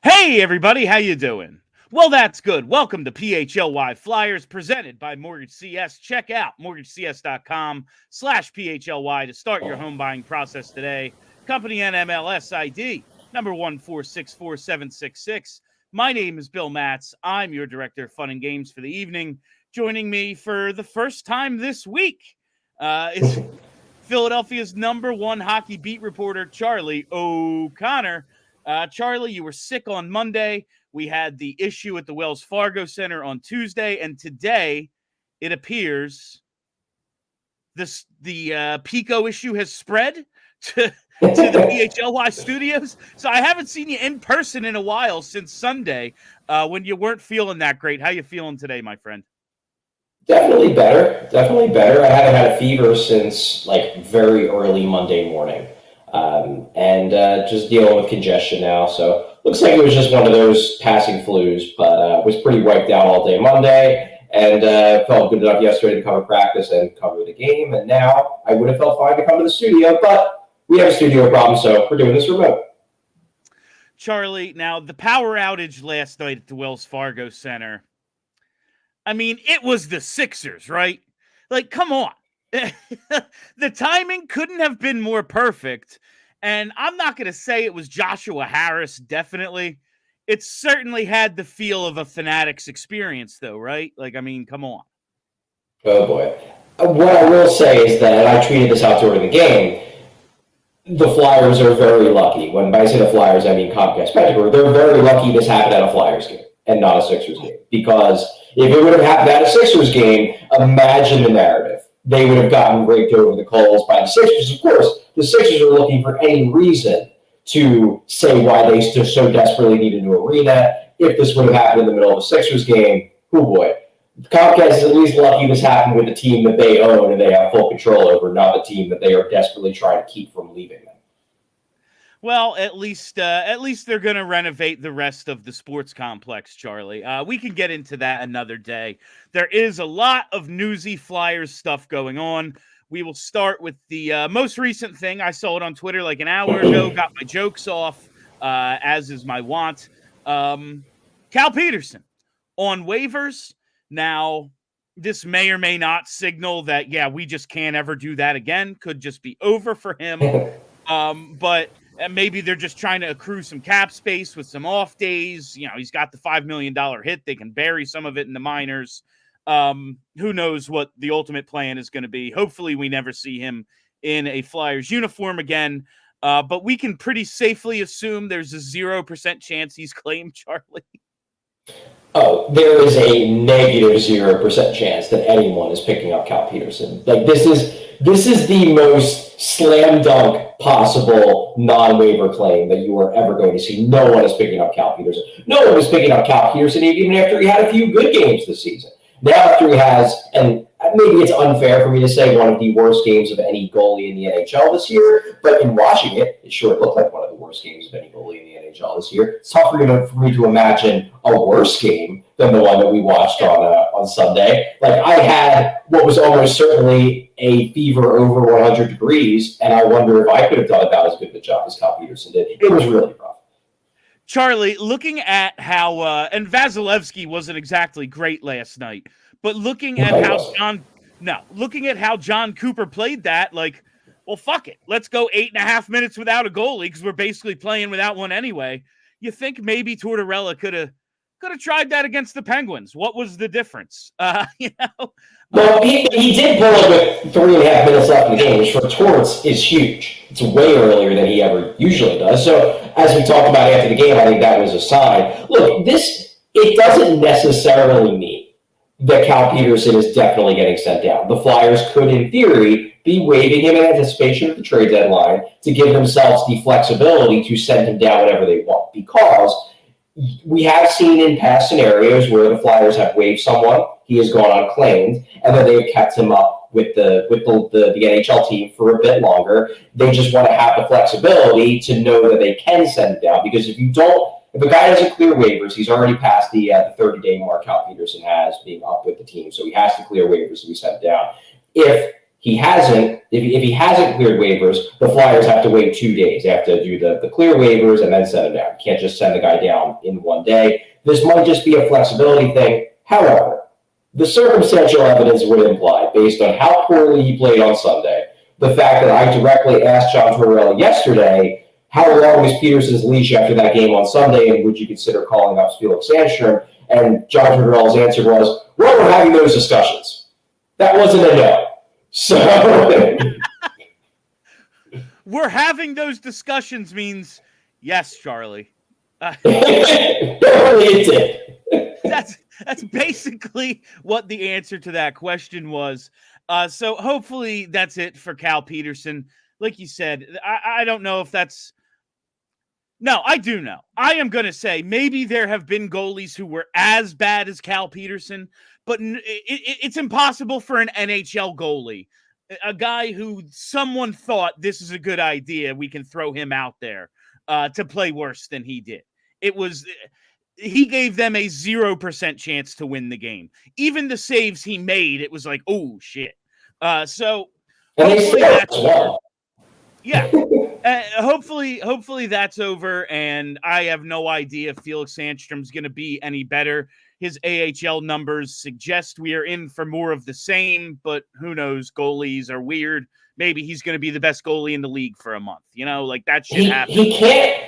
Hey everybody, how you doing? Well, that's good. Welcome to PHLY Flyers presented by Mortgage CS. Check out mortgagecs.com/PHLY to start your home buying process today. Company NMLS ID number 1464766. My name is Bill Matz. I'm your director of fun and games for the evening. Joining me for the first time this week is Philadelphia's number one hockey beat reporter, Charlie O'Connor. Charlie, you were sick on Monday. We had the issue at the Wells Fargo Center on Tuesday, and today it appears the Pico issue has spread to the PHLY studios. So I haven't seen you in person in a while since Sunday when you weren't feeling that great. How you feeling today, my friend? Definitely better. I haven't had a fever since like very early Monday morning. And just dealing with congestion now. So looks like it was just one of those passing flus, but was pretty wiped out all day Monday and felt good enough yesterday to cover practice and cover the game. And now I would have felt fine to come to the studio, but we have a studio problem, so we're doing this remote. Charlie, now the power outage last night at the Wells Fargo Center, I mean, it was the Sixers, right? Like, come on. The timing couldn't have been more perfect. And I'm not going to say it was Joshua Harris, definitely. It certainly had the feel of a Fanatics experience, though, right? Like, I mean, come on. Oh, boy. What I will say is that, and I tweeted this out during the game, the Flyers are very lucky. When I say the Flyers, I mean Comcast Spectrum. They're very lucky this happened at a Flyers game and not a Sixers game. Because if it would have happened at a Sixers game, imagine the narrative. They would have gotten raked over the coals by the Sixers. Of course, the Sixers are looking for any reason to say why they so desperately need a new arena. If this would have happened in the middle of a Sixers game, oh boy. Comcast is at least lucky this happened with the team that they own and they have full control over, not the team that they are desperately trying to keep from leaving them. Well, at least they're going to renovate the rest of the sports complex, Charlie. We can get into that another day. There is a lot of newsy Flyers stuff going on. We will start with the most recent thing. I saw it on Twitter like an hour ago, got my jokes off, as is my want. Cal Peterson on waivers. Now, this may or may not signal that, yeah, we just can't ever do that again. Could just be over for him. But maybe they're just trying to accrue some cap space with some off days. You know, he's got the $5 million hit. They can bury some of it in the minors. Who knows what the ultimate plan is going to be. Hopefully we never see him in a Flyers uniform again. But we can pretty safely assume there's a 0% chance he's claimed, Charlie. Oh, there is a negative 0% chance that anyone is picking up Cal Peterson. Like this is the most slam dunk possible non-waiver claim that you are ever going to see. No one is picking up Cal Peterson. No one is picking up Cal Peterson even after he had a few good games this season. Now after he has, and maybe it's unfair for me to say one of the worst games of any goalie in the NHL this year, but in watching it, it sure looked like one of the worst games of any goalie in the NHL this year. It's tough for me to imagine a worse game than the one that we watched on Sunday. Like, I had what was almost certainly a fever over 100 degrees, and I wonder if I could have done about as good a job as Cal Peterson did. It was really rough. Charlie, looking at how and Vasilevsky wasn't exactly great last night, but looking at how John Cooper played that, like, well, fuck it. Let's go 8.5 minutes without a goalie because we're basically playing without one anyway. You think maybe Tortorella could have tried that against the Penguins? What was the difference? Well, he did pull it with 3.5 minutes left in the game, which for Torts is huge. It's way earlier than he ever usually does. So, as we talked about after the game, I think that was a sign. Look, it doesn't necessarily mean that Cal Peterson is definitely getting sent down. The Flyers could, in theory, be waiving him in anticipation of the trade deadline to give themselves the flexibility to send him down whenever they want. Because we have seen in past scenarios where the Flyers have waived someone, he has gone unclaimed, and then they've kept him up with the NHL team for a bit longer. They just want to have the flexibility to know that they can send him down. Because if a guy doesn't clear waivers, he's already past the 30-day mark Cal Peterson has being up with the team. So he has to clear waivers to be sent down. If He hasn't. If he hasn't cleared waivers, the Flyers have to wait 2 days. They have to do the clear waivers and then send him down. You can't just send the guy down in 1 day. This might just be a flexibility thing. However, the circumstantial evidence would imply, based on how poorly he played on Sunday, the fact that I directly asked John Tortorella yesterday, how long is Peterson's leash after that game on Sunday, and would you consider calling up Felix Sandstrom? And John Tortorella's answer was, well, we're having those discussions. That wasn't a no. So we're having those discussions means yes, Charlie. It did. That's basically what the answer to that question was. So hopefully that's it for Cal Peterson. Like you said, I don't know if that's... No, I do know. I am going to say maybe there have been goalies who were as bad as Cal Peterson, but it's impossible for an NHL goalie, a guy who someone thought this is a good idea, we can throw him out there, to play worse than he did. He gave them a 0% chance to win the game. Even the saves he made, it was like, oh, shit. So hopefully that's over. Yeah. Hopefully that's over, and I have no idea if Felix Sandstrom's going to be any better. His AHL numbers suggest we are in for more of the same, but who knows? Goalies are weird. Maybe he's going to be the best goalie in the league for a month. Like that shit happens. He can't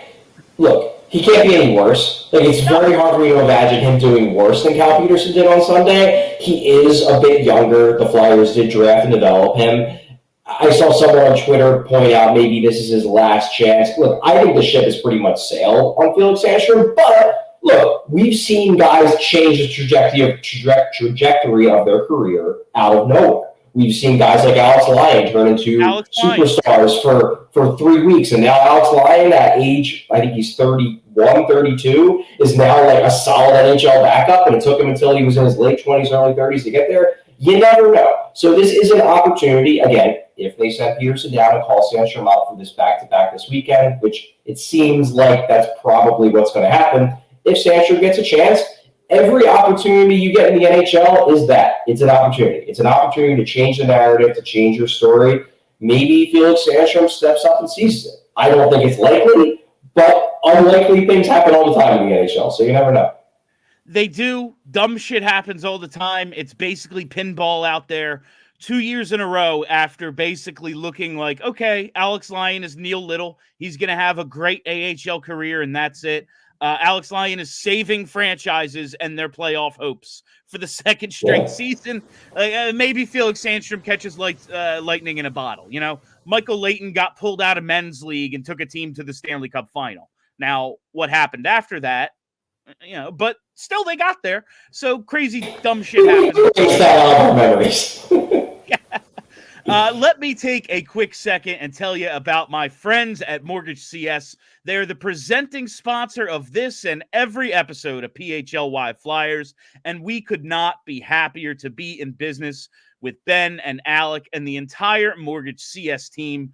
be any worse. Like, it's very hard for me to imagine him doing worse than Cal Peterson did on Sunday. He is a bit younger. The Flyers did draft and develop him. I saw someone on Twitter point out maybe this is his last chance. Look, I think the ship has pretty much sailed on Felix Sandstrom, but look, we've seen guys change the trajectory of their career out of nowhere. We've seen guys like Alex Lyon turn into superstars for 3 weeks, and now Alex Lyon at age, I think he's 31, 32, is now like a solid NHL backup, and it took him until he was in his late 20s, early 30s to get there. You never know. So this is an opportunity, again, if they send Peterson down and call Sandstrom out for this back-to-back this weekend, which it seems like that's probably what's going to happen. If Sandstrom gets a chance, every opportunity you get in the NHL is that. It's an opportunity. It's an opportunity to change the narrative, to change your story. Maybe Felix Sandstrom steps up and seizes it. I don't think it's likely, but unlikely things happen all the time in the NHL, so you never know. They do. Dumb shit happens all the time. It's basically pinball out there. 2 years in a row after basically looking like, okay, Alex Lyon is Neil Little. He's going to have a great AHL career, and that's it. Alex Lyon is saving franchises and their playoff hopes for the second straight season. Maybe Felix Sandstrom catches lightning in a bottle. Michael Leighton got pulled out of men's league and took a team to the Stanley Cup final. Now, what happened after that? But still they got there. So crazy, dumb shit happens. Let me take a quick second and tell you about my friends at Mortgage CS. They're the presenting sponsor of this and every episode of PHLY Flyers, and we could not be happier to be in business with Ben and Alec and the entire Mortgage CS team.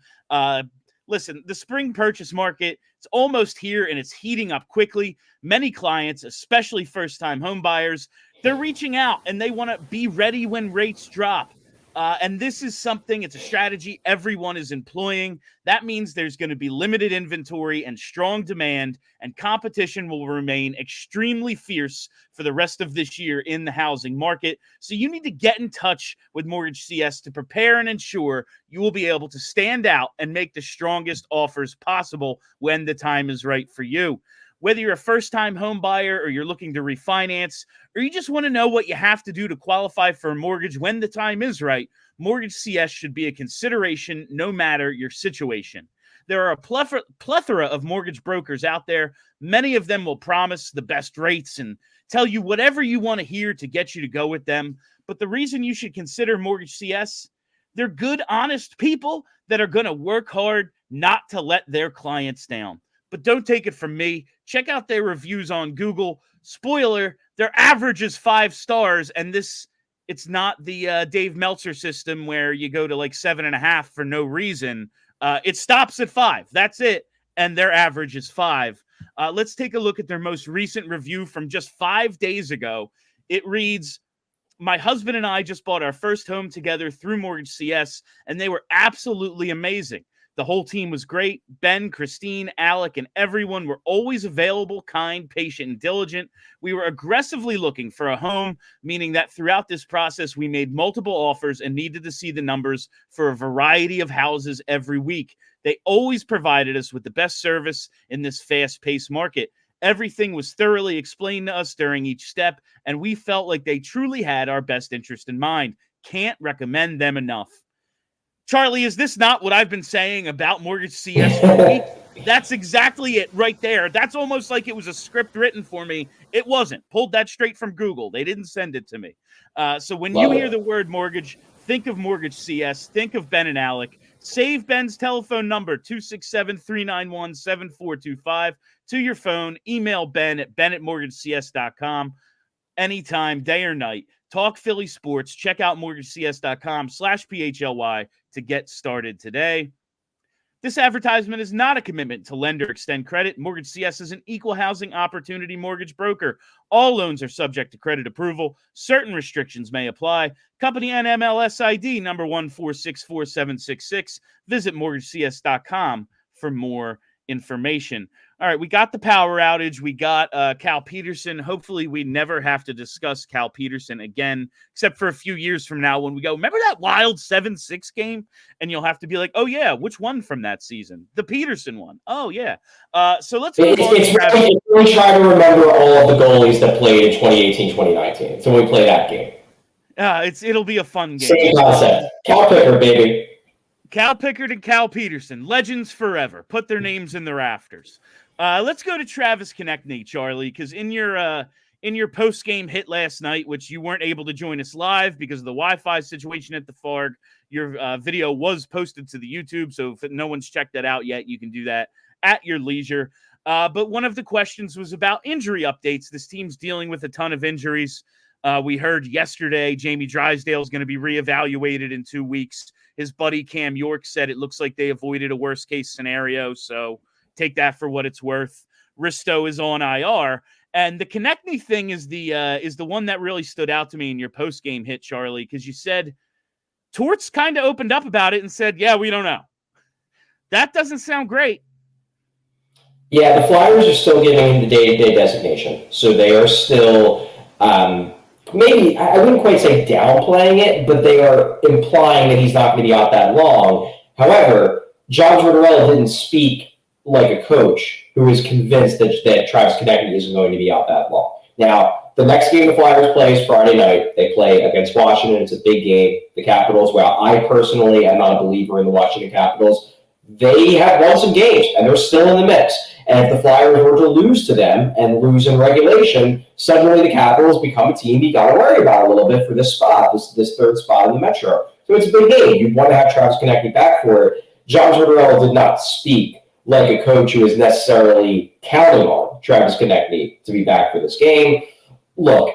Listen, the spring purchase market, it's almost here and it's heating up quickly. Many clients, especially first-time home buyers, they're reaching out and they want to be ready when rates drop. And this is something, it's a strategy everyone is employing. That means there's going to be limited inventory and strong demand, and competition will remain extremely fierce for the rest of this year in the housing market. So you need to get in touch with Mortgage CS to prepare and ensure you will be able to stand out and make the strongest offers possible when the time is right for you. Whether you're a first-time home buyer or you're looking to refinance, or you just want to know what you have to do to qualify for a mortgage when the time is right, Mortgage CS should be a consideration no matter your situation. There are a plethora of mortgage brokers out there. Many of them will promise the best rates and tell you whatever you want to hear to get you to go with them. But the reason you should consider Mortgage CS, they're good, honest people that are going to work hard not to let their clients down. But don't take it from me. Check out their reviews on Google. Spoiler, their average is 5 stars, and it's not the Dave Meltzer system where you go to like 7.5 for no reason. It stops at 5. That's it. And their average is 5. Let's take a look at their most recent review from just 5 days ago. It reads, My husband and I just bought our first home together through Mortgage CS, and they were absolutely amazing. The whole team was great. Ben, Christine, Alec, and everyone were always available, kind, patient, and diligent. We were aggressively looking for a home, meaning that throughout this process, we made multiple offers and needed to see the numbers for a variety of houses every week. They always provided us with the best service in this fast-paced market. Everything was thoroughly explained to us during each step, and we felt like they truly had our best interest in mind. Can't recommend them enough. Charlie, is this not what I've been saying about Mortgage CS for weeks? That's exactly it right there. That's almost like it was a script written for me. It wasn't. Pulled that straight from Google. They didn't send it to me. So when you hear the word mortgage, think of Mortgage CS. Think of Ben and Alec. Save Ben's telephone number, 267-391-7425, to your phone. Email Ben at ben@mortgagecs.com anytime, day or night. Talk Philly sports. Check out mortgagecs.com/PHLY to get started today. This advertisement is not a commitment to lend or extend credit. Mortgage CS is an equal housing opportunity mortgage broker. All loans are subject to credit approval. Certain restrictions may apply. Company NMLS ID number 1464766. Visit mortgagecs.com for more information. All right, we got the power outage. We got Cal Peterson. Hopefully we never have to discuss Cal Peterson again, except for a few years from now when we go, remember that wild 7-6 game? And you'll have to be like, oh, yeah, which one from that season? The Peterson one. Oh, yeah. So let's move on. It's really trying to remember all of the goalies that played in 2018, 2019. So we play that game. It'll be a fun game. Same concept. Cal Pickard, baby. Cal Pickard and Cal Peterson, legends forever. Put their names in the rafters. Let's go to Travis Konecny, Charlie, because in your post-game hit last night, which you weren't able to join us live because of the Wi-Fi situation at the Farg, your video was posted to the YouTube, so if no one's checked that out yet, you can do that at your leisure. But one of the questions was about injury updates. This team's dealing with a ton of injuries. We heard yesterday Jamie Drysdale is going to be reevaluated in 2 weeks. His buddy Cam York said it looks like they avoided a worst-case scenario, so take that for what it's worth. Risto is on IR. And the Konecny thing is the one that really stood out to me in your post-game hit, Charlie, because you said Torts kind of opened up about it and said, yeah, we don't know. That doesn't sound great. Yeah, the Flyers are still giving him the day-to-day designation. So they are still, maybe, I wouldn't quite say downplaying it, but they are implying that he's not going to be out that long. However, John Tortorella didn't speak like a coach who is convinced that Travis Konecny isn't going to be out that long. Now, the next game the Flyers play is Friday night. They play against Washington. It's a big game. The Capitals, well, I personally am not a believer in the Washington Capitals. They have won some games, and they're still in the mix. And if the Flyers were to lose to them and lose in regulation, suddenly the Capitals become a team you got to worry about a little bit for this spot, this third spot in the Metro. So it's a big game. You'd want to have Travis Konecny back for it. John Tortorella did not speak like a coach who is necessarily counting on Travis Konecny to be back for this game. Look,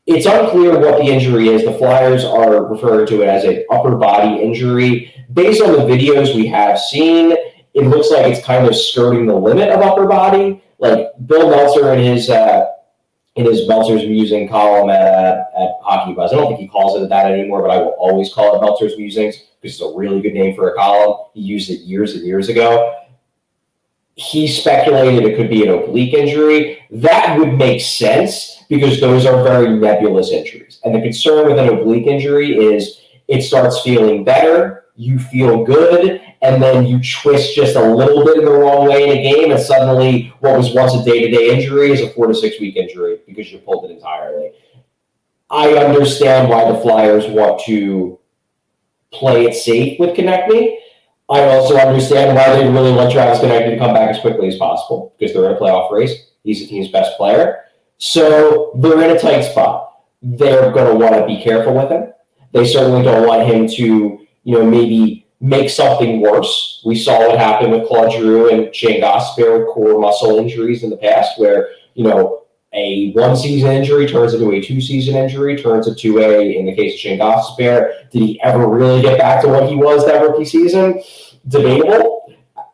it's unclear what the injury is. The Flyers are referring to it as an upper body injury. Based on the videos we have seen, it looks like it's kind of skirting the limit of upper body. Like Bill Meltzer in his Meltzer's Musing column at Hockey Buzz. I don't think he calls it that anymore, but I will always call it Meltzer's Musings because it's a really good name for a column. He used it years and years ago. He speculated it could be an oblique injury. That would make sense because those are very nebulous injuries. And the concern with an oblique injury is it starts feeling better, you feel good, and then you twist just a little bit in the wrong way in a game, and suddenly what was once a day-to-day injury is a 4 to 6 week injury because you pulled it entirely. I understand why the Flyers want to play it safe with Konecny. I also understand why they really want Travis Konecny to come back as quickly as possible because they're in a playoff race. He's the team's best player. So they're in a tight spot. They're going to want to be careful with him. They certainly don't want him to, maybe make something worse. We saw what happened with Claude Giroux and Shane Gostisbehere with core muscle injuries in the past where, a one-season injury turns into a two-season injury, turns into in the case of Shane Gostisbehere, did he ever really get back to what he was that rookie season? Debatable.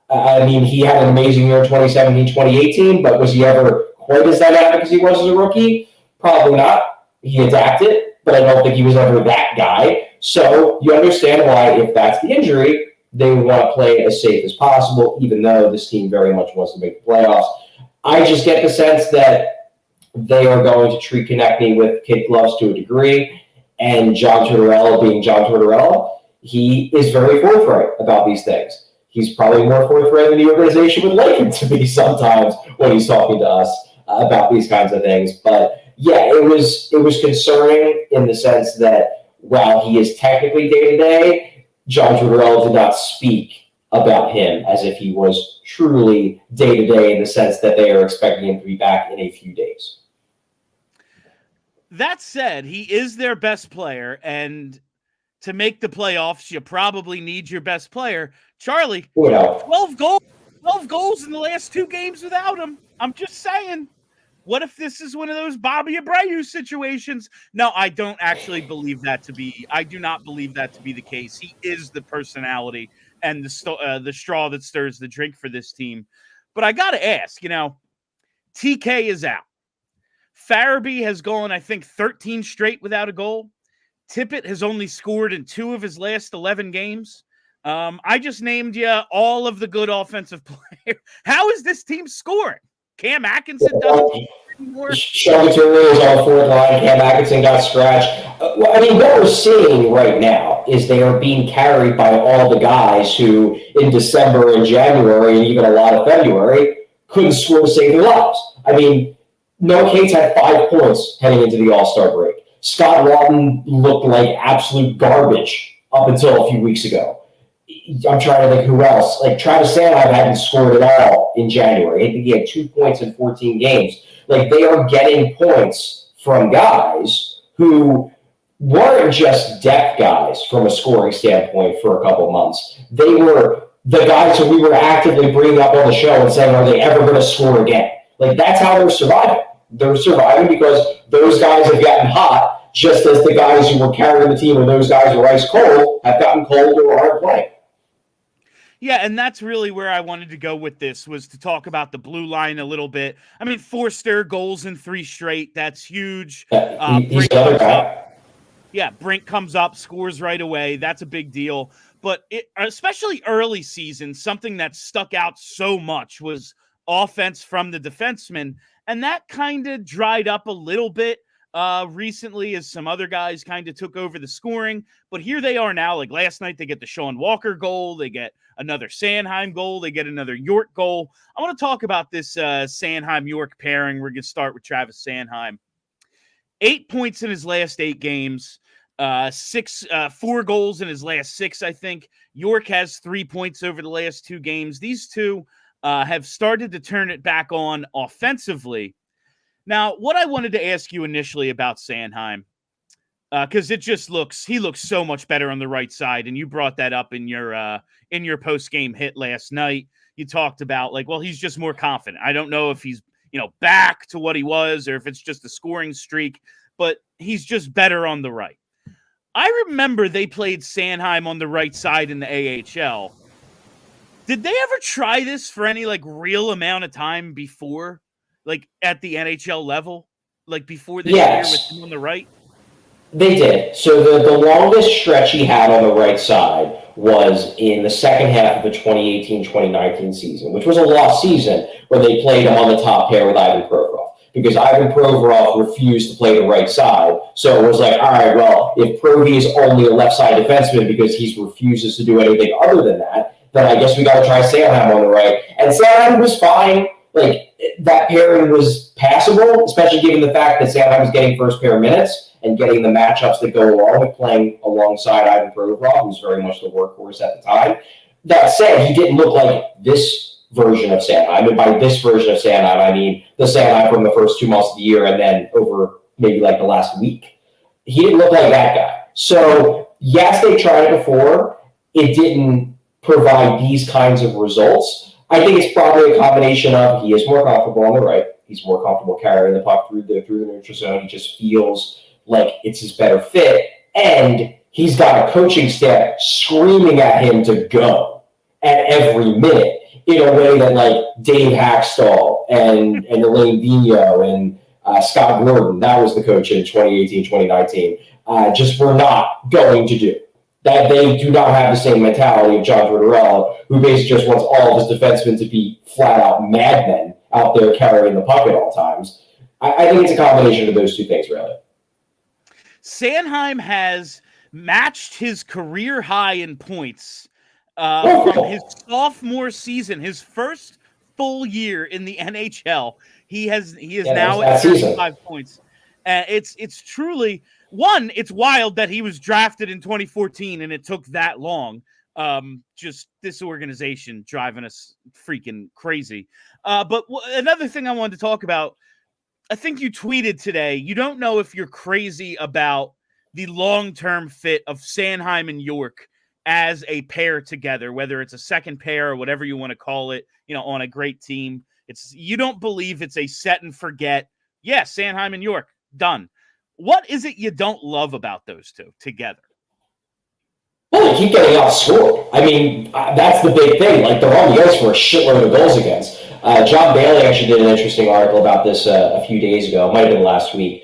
I mean, he had an amazing year in 2017, 2018, but was he ever quite as dynamic as he was as a rookie? Probably not. He adapted. but I don't think he was ever that guy. So you understand why, if that's the injury, they want to play as safe as possible, even though this team very much wants to make the playoffs. I just get the sense that they are going to treat Konecny with kid gloves to a degree, and John Tortorella being John Tortorella, he is very forthright about these things. He's probably more forthright than the organization would like him to be sometimes when he's talking to us about these kinds of things. But yeah, it was concerning in the sense that while he is technically day-to-day, John Tortorella did not speak about him as if he was truly day-to-day in the sense that they are expecting him to be back in a few days. That said, he is their best player, and to make the playoffs, you probably need your best player. Charlie, 12 goals in the last 2 games without him. I'm just saying. What if this is one of those Bobby Abreu situations? No, I don't actually believe that to be. I do not believe that to be the case. He is the personality and the straw that stirs the drink for this team. But I got to ask, TK is out. Farabee has gone, I think, 13 straight without a goal. Tippett has only scored in 2 of his last 11 games. I just named you all of the good offensive players. How is this team scoring? Cam Atkinson doesn't anymore. Couturier is on the 4th line. Cam Atkinson got scratched. What we're seeing right now is they are being carried by all the guys who, in December and January and even a lot of February, couldn't score to save their lives. Noah Cates had 5 points heading into the All-Star break. Scott Lawton looked like absolute garbage up until a few weeks ago. I'm trying to think who else. Travis Sanheim hadn't scored at all in January. I think he had 2 points in 14 games. They are getting points from guys who weren't just depth guys from a scoring standpoint for a couple months. They were the guys who we were actively bringing up on the show and saying, are they ever going to score again? That's how they're surviving. They're surviving because those guys have gotten hot, just as the guys who were carrying the team, or those guys who were ice cold, have gotten cold or aren't playing. Yeah, and that's really where I wanted to go with this, was to talk about the blue line a little bit. Forster, goals in 3 straight. That's huge. He's another guy. Brink comes up, scores right away. That's a big deal. But especially early season, something that stuck out so much was offense from the defensemen. And that kind of dried up a little bit recently as some other guys kind of took over the scoring. But here they are now. Last night, they get the Sean Walker goal. They get another Sanheim goal. They get another York goal. I want to talk about this Sanheim-York pairing. We're going to start with Travis Sanheim. 8 points in his last 8 games. 4 goals in his last 6, I think. York has 3 points over the last 2 games. These two have started to turn it back on offensively. Now, what I wanted to ask you initially about Sanheim, because he looks so much better on the right side, and you brought that up in your post-game hit last night. You talked about he's just more confident. I don't know if he's back to what he was or if it's just a scoring streak, but he's just better on the right. I remember they played Sanheim on the right side in the AHL. Did they ever try this for any real amount of time before, at the NHL level, before this year with him on the right? They did. So the longest stretch he had on the right side was in the second half of the 2018-2019 season, which was a lost season when they played him on the top pair with Ivan Provorov, because Ivan Provorov refused to play the right side. So it was all right, well, if Provy is only a left side defenseman because he refuses to do anything other than that, then I guess we got to try Sanheim on the right. And Sanheim was fine. That pairing was passable, especially given the fact that Sanheim was getting first pair minutes and getting the matchups that go along with playing alongside Ivan Provorov, who's very much the workhorse at the time. That said, he didn't look like this version of Sanheim. And by this version of Sanheim, I mean the Sanheim from the first 2 months of the year and then over maybe the last week. He didn't look like that guy. So, yes, they tried it before. It didn't provide these kinds of results. I think it's probably a combination of he is more comfortable on the right. He's more comfortable carrying the puck through the neutral zone. He just feels like it's his better fit. And he's got a coaching staff screaming at him to go at every minute in a way that Dave Hackstall and Elaine Vigneault and Scott Gordon, that was the coach in 2018, 2019, just were not going to do. That they do not have the same mentality of John Tortorella, who basically just wants all of his defensemen to be flat-out madmen out there carrying the puck at all times. I think it's a combination of those two things, really. Sanheim has matched his career high in points from his sophomore season, his first full year in the NHL. He is now at 35 points. It's truly one. It's wild that he was drafted in 2014 and it took that long. Just this organization driving us freaking crazy. But another thing I wanted to talk about, I think you tweeted today, you don't know if you're crazy about the long-term fit of Sanheim and York as a pair together, whether it's a second pair or whatever you want to call it, on a great team. You don't believe it's a set and forget. Yes, Sanheim and York, done. What is it you don't love about those two together? Well, they keep getting outscored. I mean, that's the big thing. Like, they're on the ice for a shitload of goals against. John Bailey actually did an interesting article about this a few days ago. It might have been last week.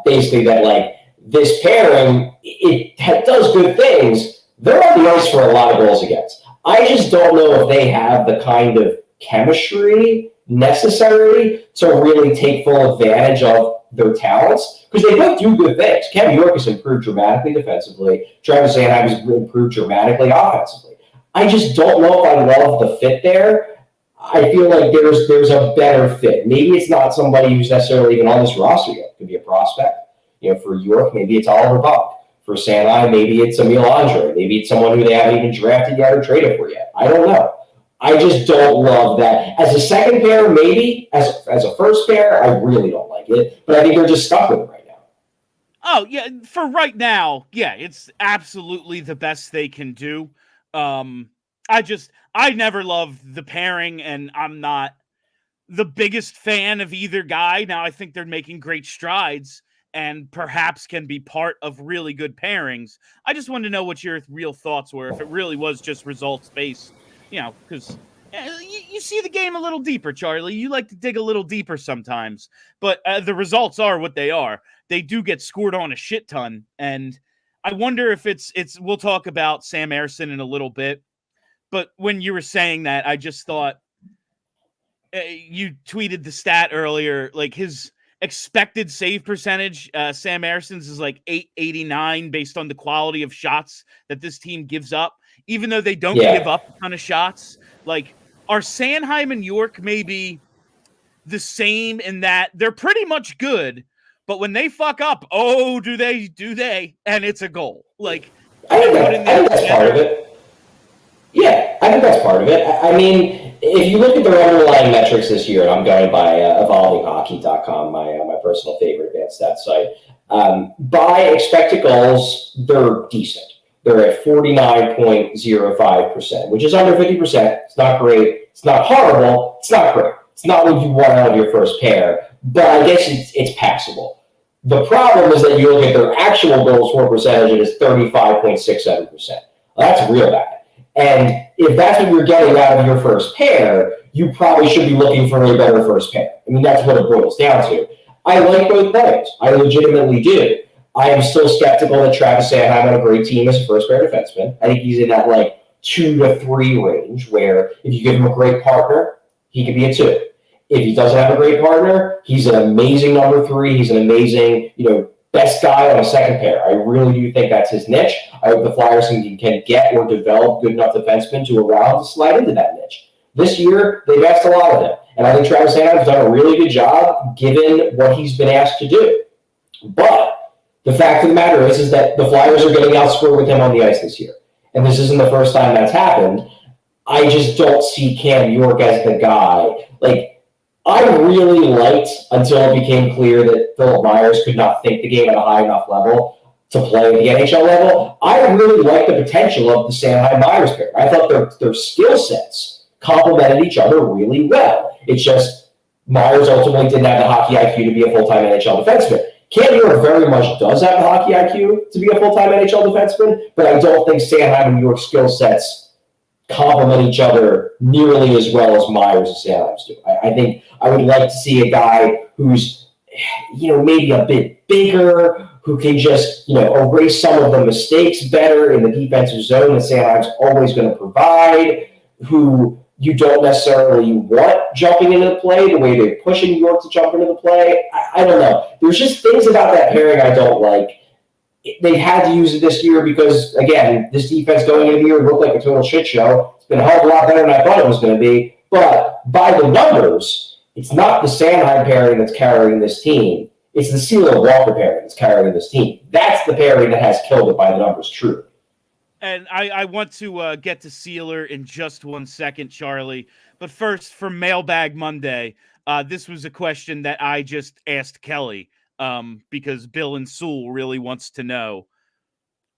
Basically, that, like, this pairing, it does good things. They're on the ice for a lot of goals against. I just don't know if they have the kind of chemistry necessary to really take full advantage of their talents, because they both do good things. Cam York has improved dramatically defensively. Travis Sanheim has improved dramatically offensively. I just don't know if I love the fit there. I feel like there's a better fit. Maybe it's not somebody who's necessarily even on this roster yet. It could be a prospect. For York, maybe it's Oliver Buck. For Sanheim, maybe it's Emil Andre. Maybe it's someone who they haven't even drafted yet or traded for yet. I don't know. I just don't love that. As a second pair, maybe. As a first pair, I really don't like it. But I think they're just stuck with it right now. Oh, yeah. For right now, yeah, it's absolutely the best they can do. I never loved the pairing, and I'm not the biggest fan of either guy. Now, I think they're making great strides and perhaps can be part of really good pairings. I just wanted to know what your real thoughts were, if it really was just results-based, because you see the game a little deeper, Charlie. You like to dig a little deeper sometimes, but the results are what they are. They do get scored on a shit ton, and I wonder if it's we'll talk about Sam Ersson in a little bit, but when you were saying that, I just thought you tweeted the stat earlier, like his expected save percentage, Sam Ersson's is like 889 based on the quality of shots that this team gives up, even though they don't give up a ton of shots. Like, are Sanheim and York maybe the same in that they're pretty much good, but when they fuck up, do they? And it's a goal. Like, I think that's part of it. Yeah, I think that's part of it. I mean, if you look at their underlying metrics this year, and I'm going by evolvinghockey.com, my personal favorite advanced stats site, by expected goals, they're decent. They're at 49.05%, which is under 50%. It's not great. It's not horrible. It's not great. It's not what you want out of your first pair, but I guess it's passable. The problem is that you look at their actual goals for percentage, it is 35.67%. Well, that's real bad. And if that's what you're getting out of your first pair, you probably should be looking for a better first pair. I mean, that's what it boils down to. I like both players. I legitimately do. I am still skeptical that Travis Sanheim on a great team as a first pair defenseman. I think he's in that 2 to 3 range, where if you give him a great partner, he could be a 2. If he doesn't have a great partner, he's an amazing number 3. He's an amazing, best guy on a second pair. I really do think that's his niche. I hope the Flyers can get or develop good enough defensemen to allow him to slide into that niche. This year, they've asked a lot of him. And I think Travis Sanheim has done a really good job given what he's been asked to do. But the fact of the matter is that the Flyers are getting outscored with him on the ice this year. And this isn't the first time that's happened. I just don't see Cam York as the guy. I really liked, until it became clear that Philip Myers could not think the game at a high enough level to play at the NHL level, I really liked the potential of the Sanheim-Myers pair. I thought their skill sets complemented each other really well. It's just Myers ultimately didn't have the hockey IQ to be a full-time NHL defenseman. Cam York very much does have the hockey IQ to be a full-time NHL defenseman, but I don't think Sanheim and York's skill sets complement each other nearly as well as Myers and Sanheim's do. I think I would like to see a guy who's maybe a bit bigger, who can just, erase some of the mistakes better in the defensive zone that Sanheim's always going to provide, who you don't necessarily want jumping into the play the way they're pushing New York to jump into the play. I don't know. There's just things about that pairing I don't like. They had to use it this year because, again, this defense going into the year looked like a total shit show. It's been a hell of a lot better than I thought it was going to be. But by the numbers, it's not the Sanheim pairing that's carrying this team. It's the Seeler-Walker pairing that's carrying this team. That's the pairing that has killed it by the numbers, true. And I want to get to Seeler in just 1 second, Charlie. But first, for Mailbag Monday, this was a question that I just asked Kelly because Bill and Sewell really wants to know.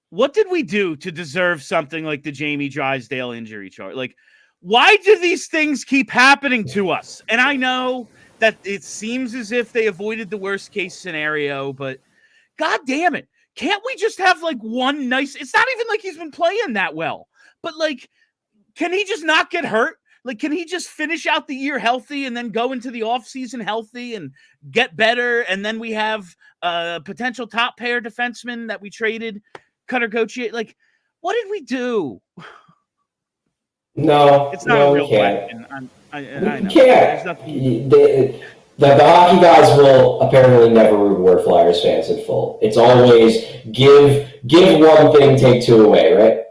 What did we do to deserve something like the Jamie Drysdale injury, Charlie? Like, why do these things keep happening to us? And I know that it seems as if they avoided the worst case scenario, but God damn it. Can't we just have like one nice, it's not even like he's been playing that well, but like, can he just not get hurt? Like, can he just finish out the year healthy and then go into the offseason healthy and get better? And then we have a potential top pair defenseman that we traded, Couturier. Like, what did we do? No, it's not a real question. I know. You can't. The hockey guys will apparently never reward Flyers fans in full. It's always give one thing, take two away, right?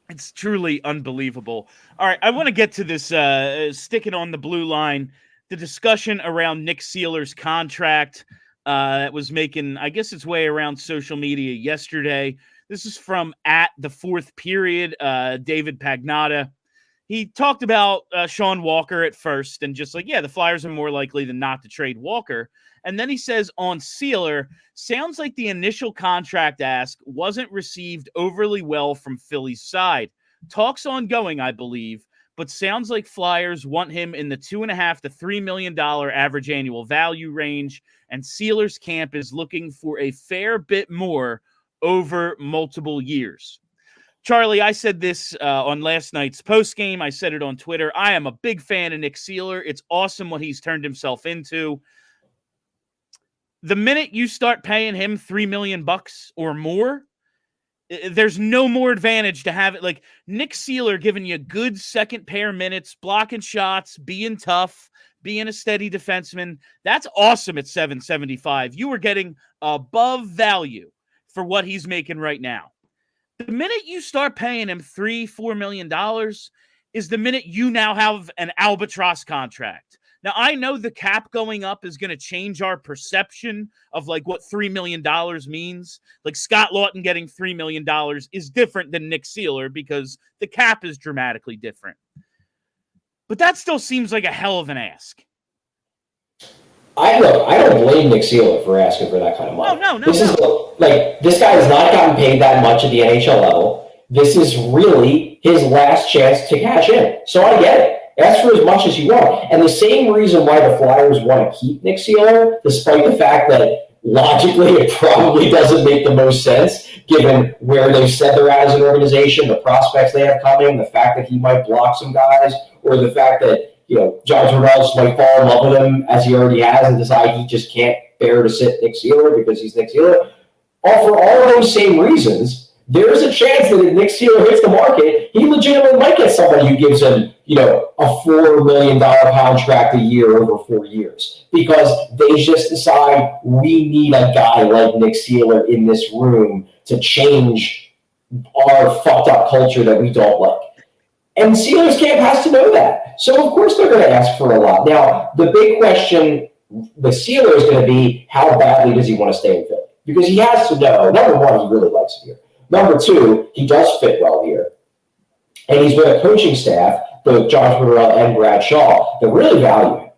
It's truly unbelievable. All right, I want to get to this, sticking on the blue line, the discussion around Nick Seeler's contract that was making, I guess, its way around social media yesterday. This is from @the4th-period, David Pagnotta. He talked about Sean Walker at first and just like, yeah, the Flyers are more likely than not to trade Walker. And then he says on Seeler, sounds like the initial contract ask wasn't received overly well from Philly's side. Talks ongoing, I believe, but sounds like Flyers want him in the $2.5 to $3 million average annual value range, and Seeler's camp is looking for a fair bit more over multiple years. Charlie, I said this on last night's postgame. I said it on Twitter. I am a big fan of Nick Seeler. It's awesome what he's turned himself into. The minute you start paying him $3 million or more, there's no more advantage to have it. Like Nick Seeler giving you good second pair minutes, blocking shots, being tough, being a steady defenseman. That's awesome at $775. You are getting above value for what he's making right now. The minute you start paying him $3-4 million is the minute you now have an albatross contract. Now, I know the cap going up is going to change our perception of like what $3 million means. Like Scott Lawton getting $3 million is different than Nick Seeler because the cap is dramatically different. But that still seems like a hell of an ask. I don't blame Nick Seeler for asking for that kind of money. No. This guy has not gotten paid that much at the NHL level. This is really his last chance to cash in. So I get it. Ask for as much as you want. And the same reason why the Flyers want to keep Nick Seeler, despite the fact that logically it probably doesn't make the most sense, given where they've said they're at as an organization, the prospects they have coming, the fact that he might block some guys, or the fact that John Tortorella just might fall in love with him as he already has and decide he just can't bear to sit Nick Seeler because he's Nick Seeler. For all of those same reasons, there's a chance that if Nick Seeler hits the market, he legitimately might get somebody who gives him, a $4 million contract a year over 4 years because they just decide we need a guy like Nick Seeler in this room to change our fucked up culture that we don't like. And Seeler's camp has to know that. So, of course, they're going to ask for a lot. Now, the big question with Seeler is going to be how badly does he want to stay in Philly? Because he has to know, number one, he really likes it here. Number two, he does fit well here. And he's with a coaching staff, both John Tortorella and Brad Shaw, that really value him.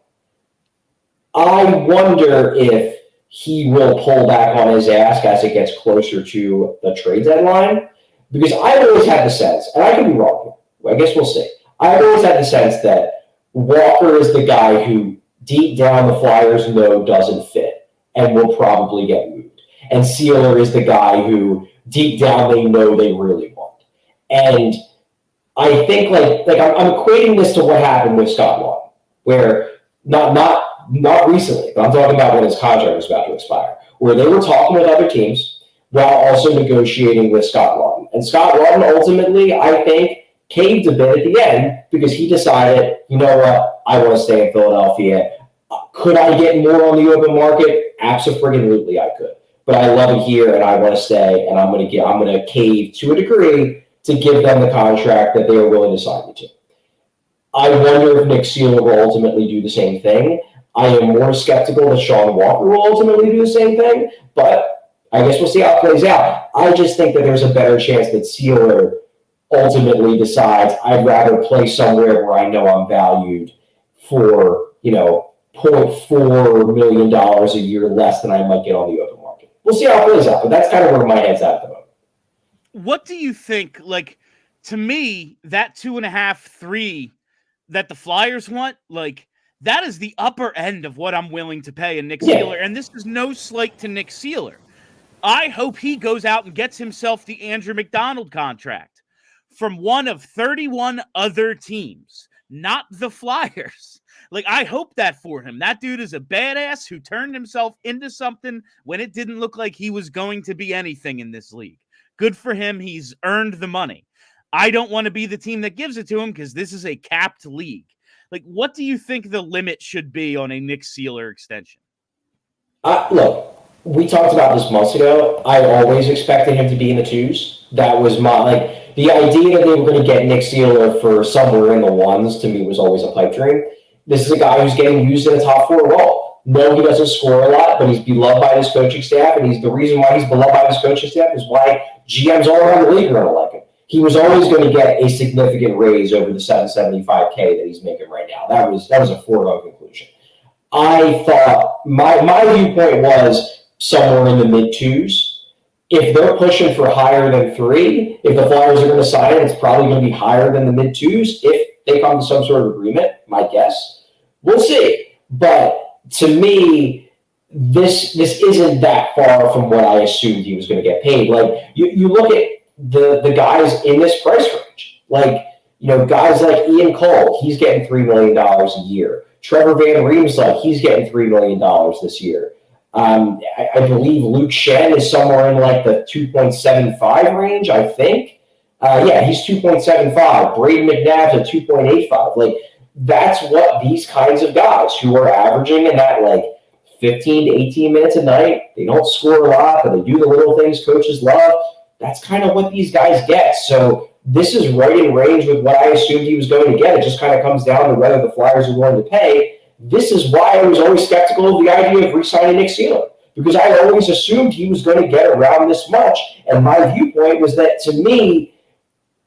I wonder if he will pull back on his ask as it gets closer to the trade deadline. Because I've always had the sense, and I could be wrong here, I guess we'll see. I've always had the sense that Walker is the guy who deep down the Flyers know doesn't fit and will probably get moved. And Seeler is the guy who deep down they know they really want. And I think like I'm equating this to what happened with Scott Lawton, where not not recently, but I'm talking about when his contract was about to expire, where they were talking with other teams while also negotiating with Scott Lawton. And Scott Lawton ultimately, I think, caved a bit at the end because he decided, you know what, I want to stay in Philadelphia. Could I get more on the open market? Absolutely, I could. But I love it here, and I want to stay, and I'm going to cave to a degree to give them the contract that they are willing to sign me to. I wonder if Nick Seeler will ultimately do the same thing. I am more skeptical that Sean Walker will ultimately do the same thing, but I guess we'll see how it plays out. I just think that there's a better chance that Seeler ultimately decides I'd rather play somewhere where I know I'm valued for, $0.4 million a year less than I might get on the open market. We'll see how it plays out, but that's kind of where my head's at the moment. What do you think? Like, to me, that 2.5, 3 that the Flyers want, like, that is the upper end of what I'm willing to pay a Nick Seeler. And this is no slight to Nick Seeler. I hope he goes out and gets himself the Andrew McDonald contract from one of 31 other teams, not the Flyers. Like, I hope that for him. That dude is a badass who turned himself into something when it didn't look like he was going to be anything in this league. Good for him. He's earned the money. I don't want to be the team that gives it to him because this is a capped league. Like, what do you think the limit should be on a Nick Seeler extension? Look, we talked about this months ago. I always expected him to be in the 2s. That was the idea that they were going to get Nick Seeler for somewhere in the 1s to me was always a pipe dream. This is a guy who's getting used in a top 4 role. No, he doesn't score a lot, but he's beloved by his coaching staff, and he's the reason why he's beloved by his coaching staff is why GMs all around the league are going to like him. He was always going to get a significant raise over the $775K that he's making right now. That was a foregone conclusion. I thought my viewpoint was somewhere in the mid-2s. If they're pushing for higher than 3, if the Flyers are going to sign it, it's probably going to be higher than the mid-2s. If they come to some sort of agreement, my guess. We'll see. But to me, this isn't that far from what I assumed he was going to get paid. Like, you look at the guys in this price range. Like, guys like Ian Cole, he's getting $3 million a year. Trevor Van Riemsdyk, he's getting $3 million this year. I believe Luke Shen is somewhere in like the 2.75 range, I think. He's 2.75. Braden McNabb's at 2.85. Like, that's what these kinds of guys who are averaging in that like 15 to 18 minutes a night, they don't score a lot, but they do the little things coaches love. That's kind of what these guys get. So this is right in range with what I assumed he was going to get. It just kind of comes down to whether the Flyers are willing to pay. This is why I was always skeptical of the idea of re-signing Nick Seeler, because I always assumed he was going to get around this much. And my viewpoint was that, to me,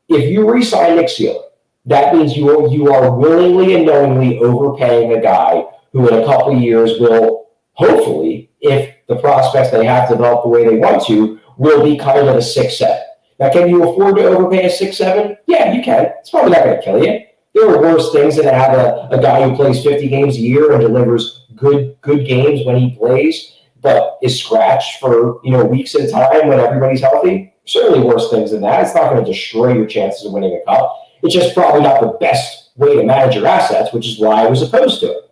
if you re-sign Nick Seeler, that means you are willingly and knowingly overpaying a guy who in a couple of years will, hopefully, if the prospects they have developed the way they want to, will be kind of a 6-7. Now, can you afford to overpay a 6-7? Yeah, you can. It's probably not going to kill you. There are worse things than to have a guy who plays 50 games a year and delivers good games when he plays, but is scratched for weeks at a time when everybody's healthy. Certainly worse things than that. It's not going to destroy your chances of winning a cup. It's just probably not the best way to manage your assets, which is why I was opposed to it.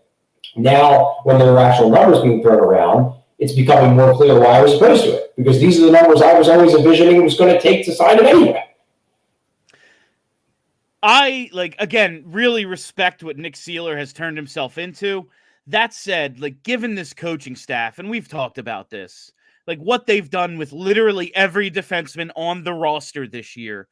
Now, when there are actual numbers being thrown around, it's becoming more clear why I was opposed to it, because these are the numbers I was always envisioning it was going to take to sign him anyway. I, again, really respect what Nick Seeler has turned himself into. That said, given this coaching staff, and we've talked about this, what they've done with literally every defenseman on the roster this year,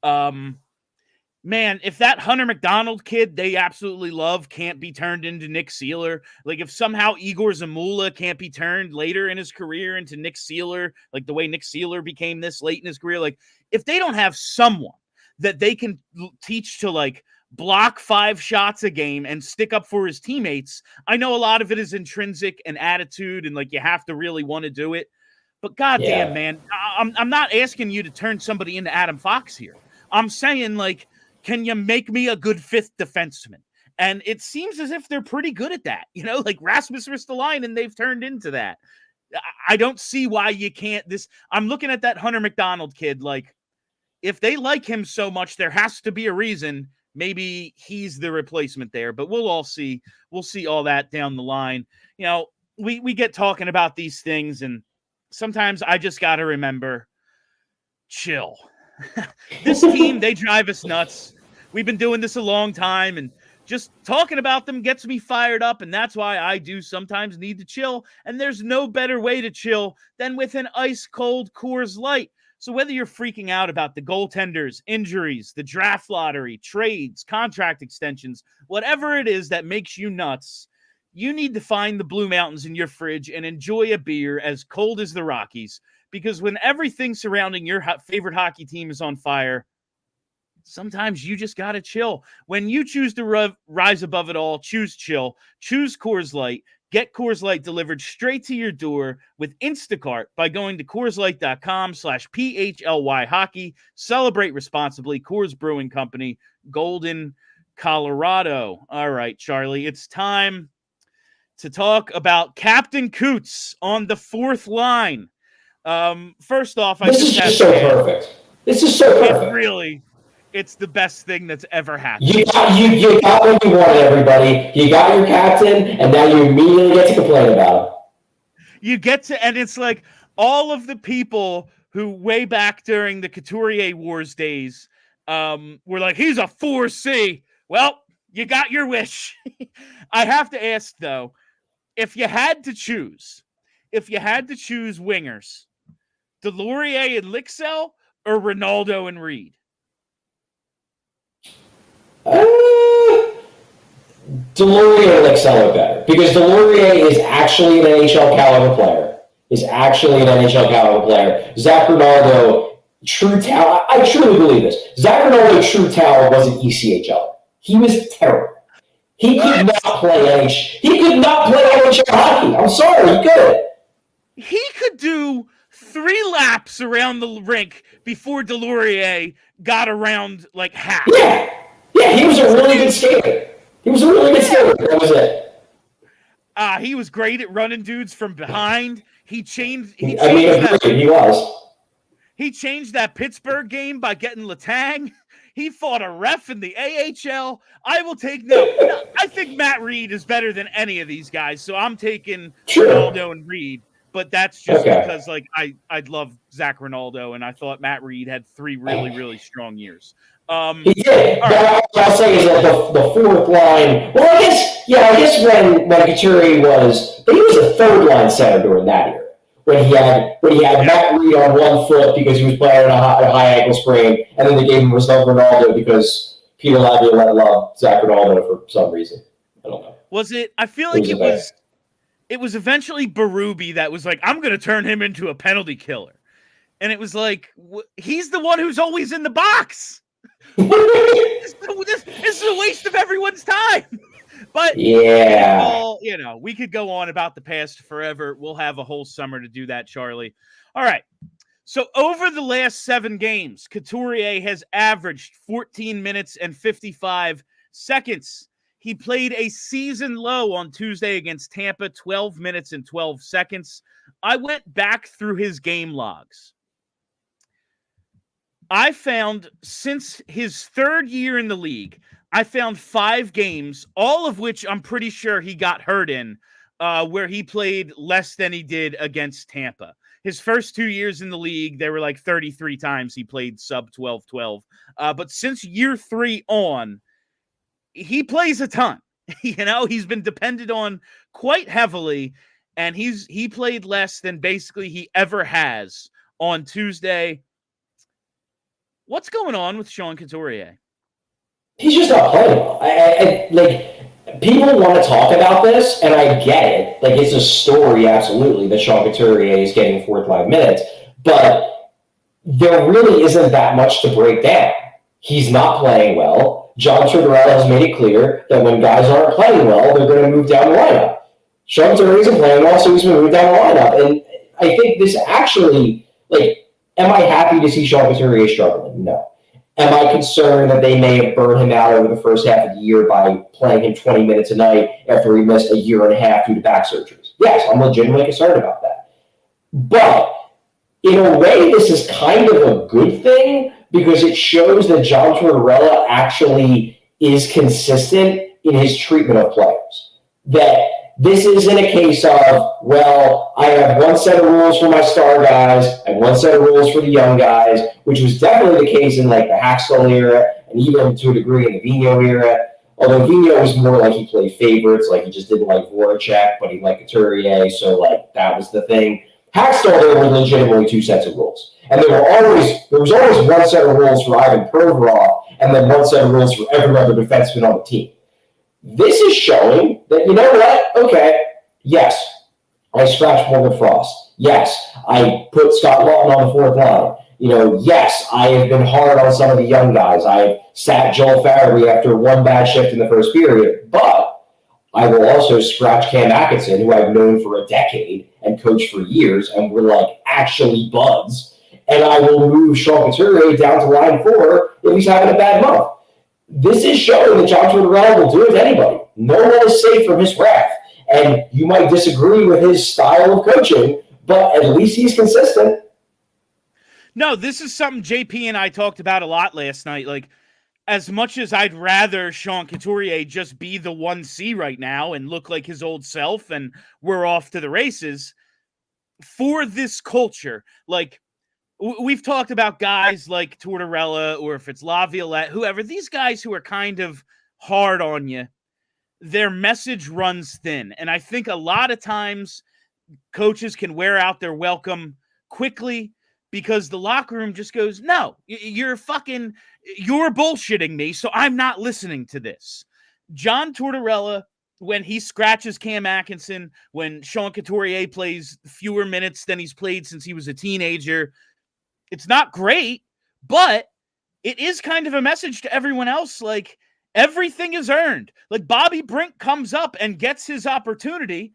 man, if that Hunter McDonald kid they absolutely love can't be turned into Nick Seeler, if somehow Igor Zamula can't be turned later in his career into Nick Seeler, the way Nick Seeler became this late in his career, if they don't have someone that they can teach to block 5 shots a game and stick up for his teammates, I know a lot of it is intrinsic and attitude and you have to really want to do it. But goddamn, man, I'm not asking you to turn somebody into Adam Fox here. I'm saying can you make me a good 5th defenseman? And it seems as if they're pretty good at that. Rasmus Ristolainen, they've turned into that. I don't see why you can't. I'm looking at that Hunter McDonald kid. If they like him so much, there has to be a reason. maybe he's the replacement there, but we'll all see. We'll see all that down the line. You know, we get talking about these things, and sometimes I just got to remember, chill. This team, they drive us nuts. We've been doing this a long time, and just talking about them gets me fired up, and that's why I do sometimes need to chill, and there's no better way to chill than with an ice-cold Coors Light. So whether you're freaking out about the goaltenders, injuries, the draft lottery, trades, contract extensions, whatever it is that makes you nuts, you need to find the Blue Mountains in your fridge and enjoy a beer as cold as the Rockies, because when everything surrounding your favorite hockey team is on fire, sometimes you just got to chill. When you choose to rise above it all, choose chill. Choose Coors Light. Get Coors Light delivered straight to your door with Instacart by going to CoorsLight.com/PHLY hockey. Celebrate responsibly. Coors Brewing Company, Golden, Colorado. All right, Charlie, it's time to talk about Captain Coots on the fourth line. First off, this is just so perfect. This is so perfect. Really, it's the best thing that's ever happened. You got what you wanted, everybody. You got your captain, and now you immediately get to complain about him. You get to, and it's like all of the people who way back during the Couturier Wars days were like, he's a 4C. Well, you got your wish. I have to ask, though, if you had to choose wingers, Delorier and Lixell or Ronaldo and Reed? Delorier and Lixell are better because Delorier is actually an NHL caliber player. Zach Ronaldo, true talent. I truly believe this. Zach Ronaldo, true talent, wasn't ECHL. He was terrible. He could not play NHL hockey. I'm sorry, he couldn't. He could do 3 laps around the rink before Delorier got around like half. Yeah, he was a really good skater. That was it. He was great at running dudes from behind. He changed he was. He changed that Pittsburgh game by getting Letang. He fought a ref in the AHL. I will take no. I think Matt Reed is better than any of these guys, so I'm taking Ronaldo and Reed. But that's just because, like, I love Zach Ronaldo, and I thought Matt Reed had 3 really, really strong years. He did. But I'll say is that the fourth line. Well, I guess when Couturier he was a third line center during that year when he had Matt Reed on one foot because he was playing a high ankle sprain, and then they gave him Ronaldo because Peter Laviolette loved Zach Ronaldo for some reason. I don't know. Was it? I feel like it was eventually Berube that was like, I'm going to turn him into a penalty killer. And it was like, he's the one who's always in the box. This is a waste of everyone's time. But we could go on about the past forever. We'll have a whole summer to do that, Charlie. All right. So over the last 7 games, Couturier has averaged 14 minutes and 55 seconds. He played a season low on Tuesday against Tampa, 12 minutes and 12 seconds. I went back through his game logs. I found, since his 3rd year in the league, I found 5 games, all of which I'm pretty sure he got hurt in, where he played less than he did against Tampa. His first 2 years in the league, there were like 33 times he played sub 12-12. But since year 3 on, he plays a ton. He's been depended on quite heavily, and he played less than basically he ever has on Tuesday. What's going on with Sean Couturier? He's just not playing well. People want to talk about this, and I get it. Like, it's a story, absolutely, that Sean Couturier is getting 4th line minutes, but there really isn't that much to break down. He's not playing well. John Tortorella has made it clear that when guys aren't playing well, they're going to move down the lineup. Sean Couturier isn't playing well, so he's going to move down the lineup. And I think this actually, am I happy to see Sean Couturier struggling? No. Am I concerned that they may have burned him out over the first half of the year by playing him 20 minutes a night after he missed a year and a half due to back surgeries? Yes, I'm legitimately concerned about that. But in a way, this is kind of a good thing because it shows that John Tortorella actually is consistent in his treatment of players. That this isn't a case of, well, I have one set of rules for my star guys and one set of rules for the young guys, which was definitely the case in like the Haxtell era and even to a degree in the Vigneault era. Although Vigneault was more like he played favorites, like he just didn't like Voracek, but he liked Couturier, so like that was the thing. Haxtell, there were legitimately two sets of rules. And there was always one set of rules for Ivan Provorov and then one set of rules for every other defenseman on the team. This is showing that, you know what? Okay, yes, I scratched Morgan Frost. Yes, I put Scott Lawton on the fourth line. You know, yes, I have been hard on some of the young guys. I've sat Joel Farabee after one bad shift in the first period, but I will also scratch Cam Atkinson, who I've known for a decade and coached for years, and we're like actually buds. And I will move Sean Couturier down to line 4 if he's having a bad month. This is showing that John Tortorella will do it to anybody. No one is safe from his wrath. And you might disagree with his style of coaching, but at least he's consistent. No, this is something JP and I talked about a lot last night. Like, as much as I'd rather Sean Couturier just be the 1C right now and look like his old self and we're off to the races, for this culture, like, we've talked about guys like Tortorella or if it's Laviolette, whoever, these guys who are kind of hard on you, their message runs thin. And I think a lot of times coaches can wear out their welcome quickly because the locker room just goes, no, you're bullshitting me, so I'm not listening to this. John Tortorella, when he scratches Cam Atkinson, when Sean Couturier plays fewer minutes than he's played since he was a teenager, it's not great, but it is kind of a message to everyone else. Like, everything is earned. Like, Bobby Brink comes up and gets his opportunity.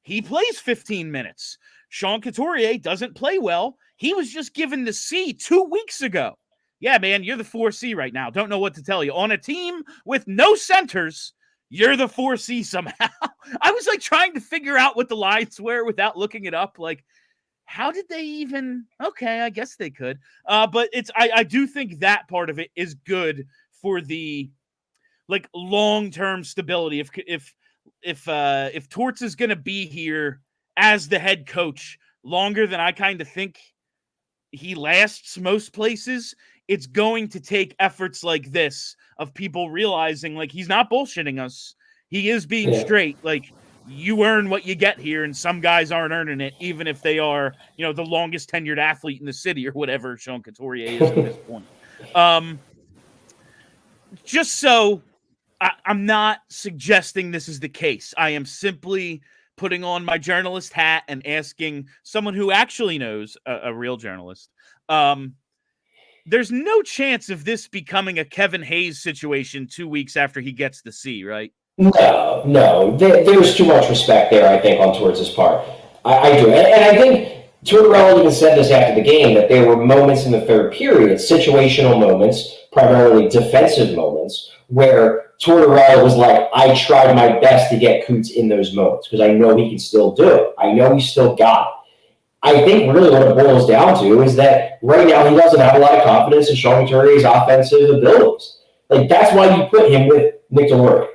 He plays 15 minutes. Sean Couturier doesn't play well. He was just given the C 2 weeks ago. Yeah, man, you're the 4C right now. Don't know what to tell you. On a team with no centers, you're the 4C somehow. I was like trying to figure out what the lines were without looking it up. Like, how did they even? Okay, I guess they could. But I do think that part of it is good for the like long-term stability. If Torts is going to be here as the head coach longer than I kind of think he lasts most places, it's going to take efforts like this of people realizing like he's not bullshitting us. He is being straight. Like, you earn what you get here, and some guys aren't earning it, even if they are, you know, the longest tenured athlete in the city or whatever Sean Couturier is at this point. Just so I'm not suggesting this is the case. I am simply putting on my journalist hat and asking someone who actually knows, a real journalist. There's no chance of this becoming a Kevin Hayes situation 2 weeks after he gets the C, right? No. There's too much respect there, I think, on Torts' part. I do. And I think Tortorella even said this after the game, that there were moments in the third period, situational moments, primarily defensive moments, where Tortorella was like, I tried my best to get Coots in those moments because I know he can still do it. I know he's still got it. I think really what it boils down to is that right now he doesn't have a lot of confidence in Sean Couturier's offensive abilities. Like, that's why you put him with Nick Deslauriers.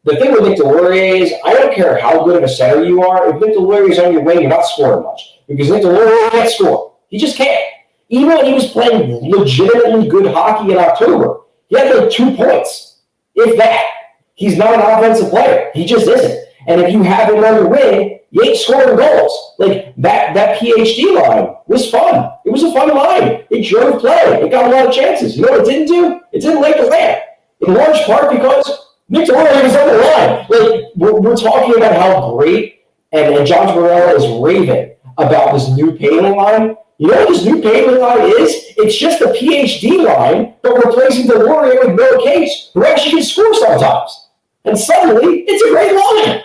The thing with Nick Deslauriers is, I don't care how good of a center you are. If Nick Deslauriers is on your wing, you're not scoring much. Because Nick Deslauriers can't score. He just can't. Even when he was playing legitimately good hockey in October, he had like 2 points. If that. He's not an offensive player. He just isn't. And if you have him on your wing, you ain't scoring goals. Like, that PhD line was fun. It was a fun line. It drove play. It got a lot of chances. You know what it didn't do? It didn't lay the lamp. In large part because Nick Tortorella was on the line. Like, we're talking about how great and John Tortorella is raving about this new Paley line. You know what this new Paley line is? It's just a PhD line, but replacing Deslauriers with Noah Cates, who actually can score sometimes. And suddenly, it's a great line.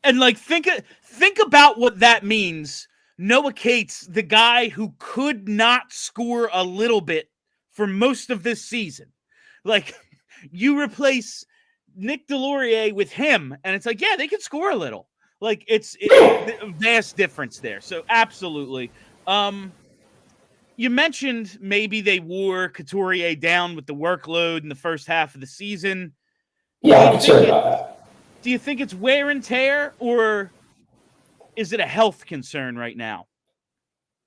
And like, think about what that means. Noah Cates, the guy who could not score a little bit for most of this season. Like, you replace Nick Deslauriers with him, and it's like, yeah, they can score a little. Like, it's a vast difference there. So absolutely. You mentioned maybe they wore Couturier down with the workload in the first half of the season. Yeah, I'm concerned about that. Do you think it's wear and tear, or is it a health concern right now?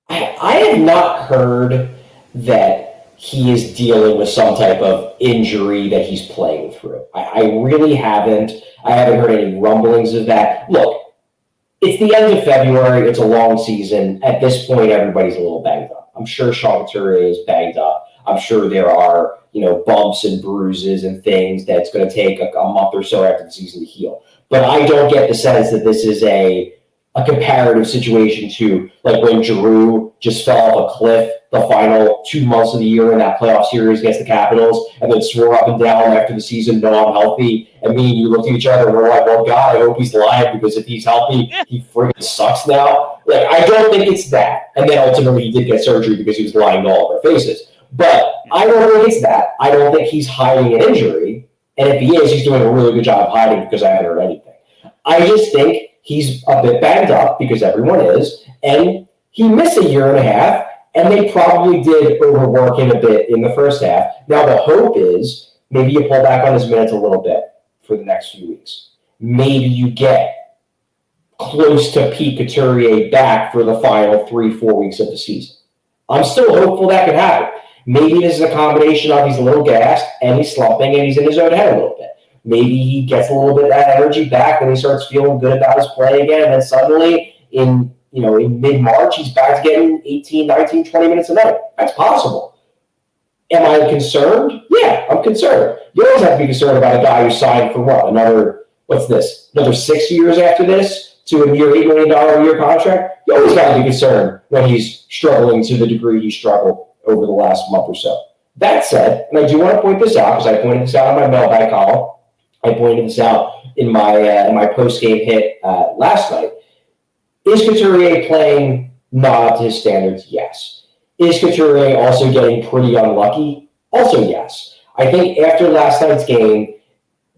I have not heard that he is dealing with some type of injury that he's playing through. I really haven't. I haven't heard any rumblings of that. Look, it's the end of February. It's a long season. At this point, everybody's a little banged up. I'm sure Sean Couturier is banged up. I'm sure there are, bumps and bruises and things that's going to take a month or so after the season to heal. But I don't get the sense that this is a comparative situation to like when Giroux just fell off a cliff the final 2 months of the year in that playoff series against the Capitals and then swore up and down after the season, no, I'm healthy. And me and you looked at each other and we're like, well, God, I hope he's lying because if he's healthy, he friggin' sucks now. Like, I don't think it's that. And then ultimately he did get surgery because he was lying to all of our faces. But I don't think it's that. I don't think he's hiding an injury. And if he is, he's doing a really good job of hiding because I haven't heard anything. I just think he's a bit banged up because everyone is, and he missed a year and a half, and they probably did overwork him a bit in the first half. Now the hope is maybe you pull back on his minutes a little bit for the next few weeks. Maybe you get close to peak Couturier back for the final 3-4 weeks of the season. I'm still hopeful that could happen. Maybe this is a combination of he's a little gassed and he's slumping and he's in his own head a little bit. Maybe he gets a little bit of that energy back and he starts feeling good about his play again. And then suddenly in mid-March, he's back to getting 18, 19, 20 minutes a night. That's possible. Am I concerned? Yeah, I'm concerned. You always have to be concerned about a guy who signed for what? Another 6 years after this to a near $8 million a year contract? You always got to be concerned when he's struggling to the degree he struggled over the last month or so. That said, and I do want to point this out because I pointed this out in my mailbag column. I pointed this out in my post-game hit last night. Is Couturier playing not up to his standards? Yes. Is Couturier also getting pretty unlucky? Also yes. I think after last night's game,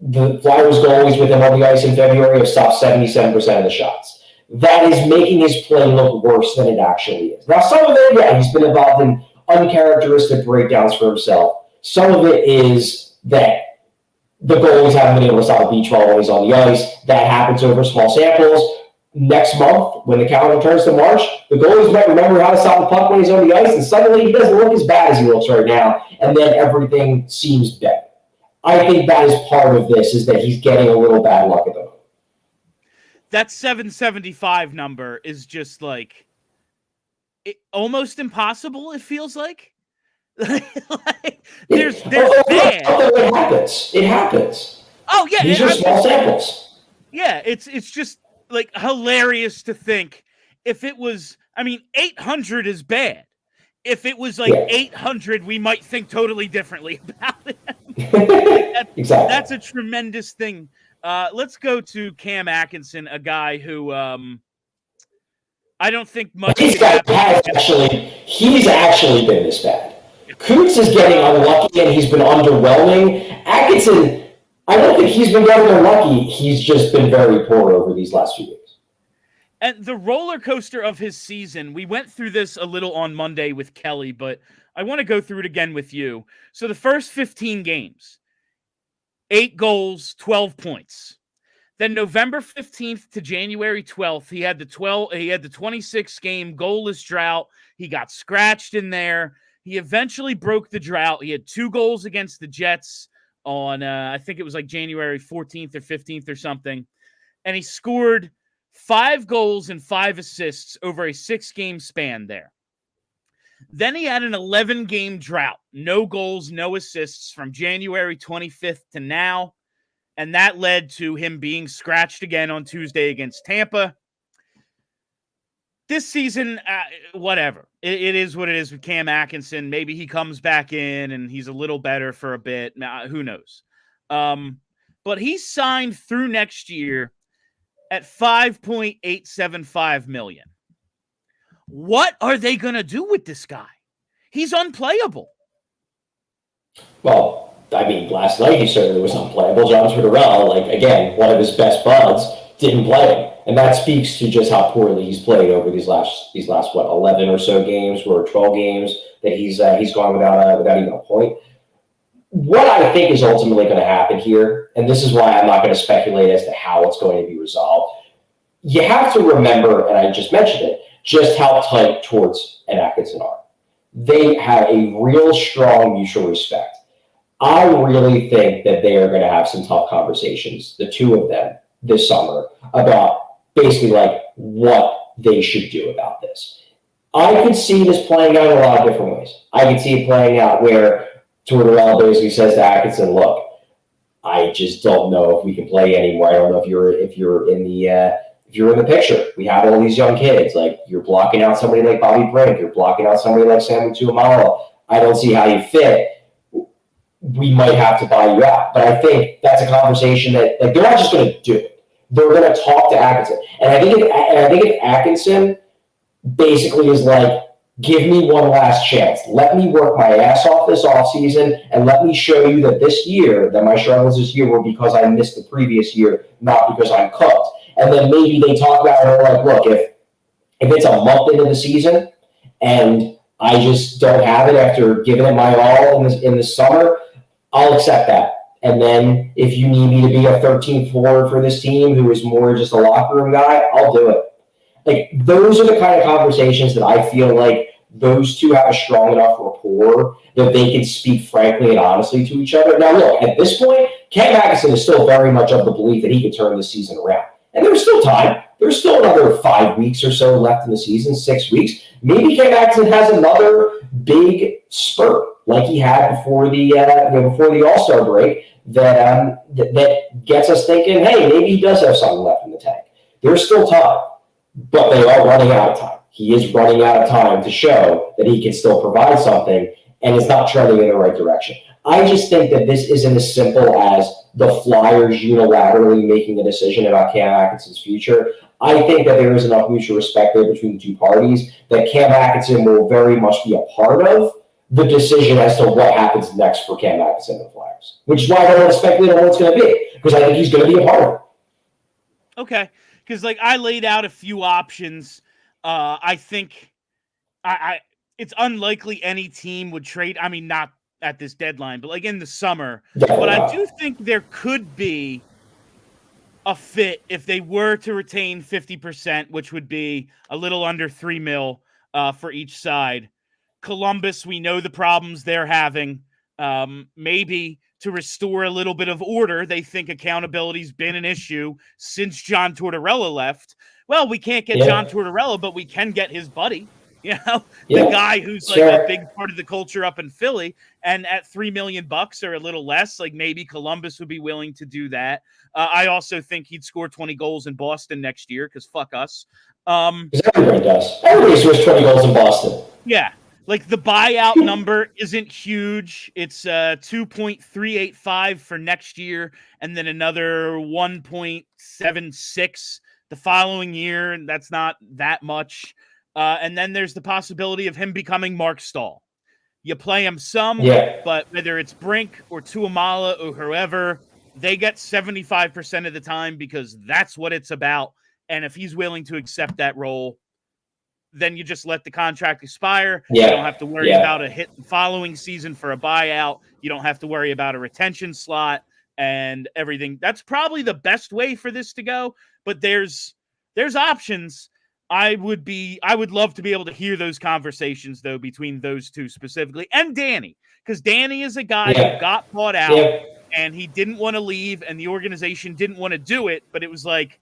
the Flyers goalies with him on the ice in February have stopped 77% of the shots. That is making his play look worse than it actually is. Now, some of it, yeah, he's been involved in uncharacteristic breakdowns for himself. Some of it is that the goalies haven't been able to stop a beach ball when he's on the ice. That happens over small samples. Next month, when the calendar turns to March, the goalies might remember how to stop the puck when he's on the ice, and suddenly he doesn't look as bad as he looks right now, and then everything seems better. I think that is part of this, is that he's getting a little bad luck at the moment. That 775 number is just like almost impossible, it feels like. There's bad. It happens. It happens. Oh yeah, these are small samples. Yeah, it's just like hilarious to think if it was. I mean, 800 is bad. If it was like 800, we might think totally differently about it. Exactly. That's a tremendous thing. Let's go to Cam Atkinson, a guy who I don't think much. He's actually been this bad. Coots is getting unlucky and he's been underwhelming. Atkinson, I don't think he's been getting unlucky. He's just been very poor over these last few weeks. And the roller coaster of his season, we went through this a little on Monday with Kelly, but I want to go through it again with you. So the first 15 games, 8 goals, 12 points. Then November 15th to January 12th, he had the 26-game goalless drought. He got scratched in there. He eventually broke the drought. He had 2 goals against the Jets on, I think it was like January 14th or 15th or something. And he scored 5 goals and 5 assists over a 6-game span there. Then he had an 11-game drought. No goals, no assists from January 25th to now. And that led to him being scratched again on Tuesday against Tampa. This season, whatever. It is what it is with Cam Atkinson. Maybe he comes back in and he's a little better for a bit. Who knows? But he's signed through next year at $5.875 million. What are they going to do with this guy? He's unplayable. Well, I mean, last night he certainly was unplayable. John Tortorella, again, one of his best buds, didn't play him. And that speaks to just how poorly he's played over these last 11 or so games, or 12 games that he's gone without even a point. What I think is ultimately going to happen here, and this is why I'm not going to speculate as to how it's going to be resolved, you have to remember, and I just mentioned it, just how tight Torts and Atkinson are. They have a real strong mutual respect. I really think that they are going to have some tough conversations, the two of them, this summer, about basically like what they should do about this. I could see this playing out in a lot of different ways. I could see it playing out where Tortorella basically says to Atkinson, look, I just don't know if we can play anymore. I don't know if you're in the picture. We have all these young kids. Like, you're blocking out somebody like Bobby Brink. You're blocking out somebody like Samu Tuamalo. I don't see how you fit. We might have to buy you out. But I think that's a conversation that, like, they're not just going to do it. They're going to talk to Atkinson. And I think if Atkinson basically is like, give me one last chance. Let me work my ass off this offseason, and let me show you that this year, that my struggles this year were because I missed the previous year, not because I'm cooked. And then maybe they talk about it, like, look, if it's a month into the season and I just don't have it after giving it my all in the summer, I'll accept that. And then if you need me to be a 13th forward for this team who is more just a locker room guy, I'll do it. Like, those are the kind of conversations that I feel like those two have a strong enough rapport that they can speak frankly and honestly to each other. Now, look, at this point, Cam Atkinson is still very much of the belief that he could turn this season around. And there's still time. There's still another 5 weeks or so left in the season, 6 weeks. Maybe Cam Atkinson has another big spurt like he had before the All-Star break that gets us thinking, hey, maybe he does have something left in the tank. There's still time, but they are running out of time. He is running out of time to show that he can still provide something, and it's not trending in the right direction. I just think that this isn't as simple as the Flyers unilaterally making a decision about Cam Atkinson's future. I think that there is enough mutual respect there between the two parties that Cam Atkinson will very much be a part of the decision as to what happens next for Cam Atkinson and the Flyers, which is why I don't want to speculate on what it's going to be, because I think he's going to be a part of it. Okay, because like I laid out a few options. I think it's unlikely any team would trade. I mean, not at this deadline, but like in the summer. Definitely but not. I do think there could be a fit if they were to retain 50%, which would be a little under $3 million for each side. Columbus, we know the problems they're having. Maybe to restore a little bit of order, they think accountability's been an issue since John Tortorella left. Well, we can't get John Tortorella, but we can get his buddy, the guy who's like a big part of the culture up in Philly. And at $3 million or a little less, like maybe Columbus would be willing to do that. I also think he'd score 20 goals in Boston next year because fuck us. Everybody does. Everybody scores 20 goals in Boston. Yeah. Like the buyout number isn't huge. It's 2.385 for next year, and then another 1.76 the following year, and that's not that much. And then there's the possibility of him becoming Mark Stahl. You play him some, but whether it's Brink or Tuamala or whoever, they get 75% of the time because that's what it's about. And if he's willing to accept that role, then you just let the contract expire. You don't have to worry about a hit the following season for a buyout. You don't have to worry about a retention slot and everything. That's probably the best way for this to go, but there's options. I would love to be able to hear those conversations though between those two specifically and Danny, because Danny is a guy who got bought out and he didn't want to leave and the organization didn't want to do it, but it was like,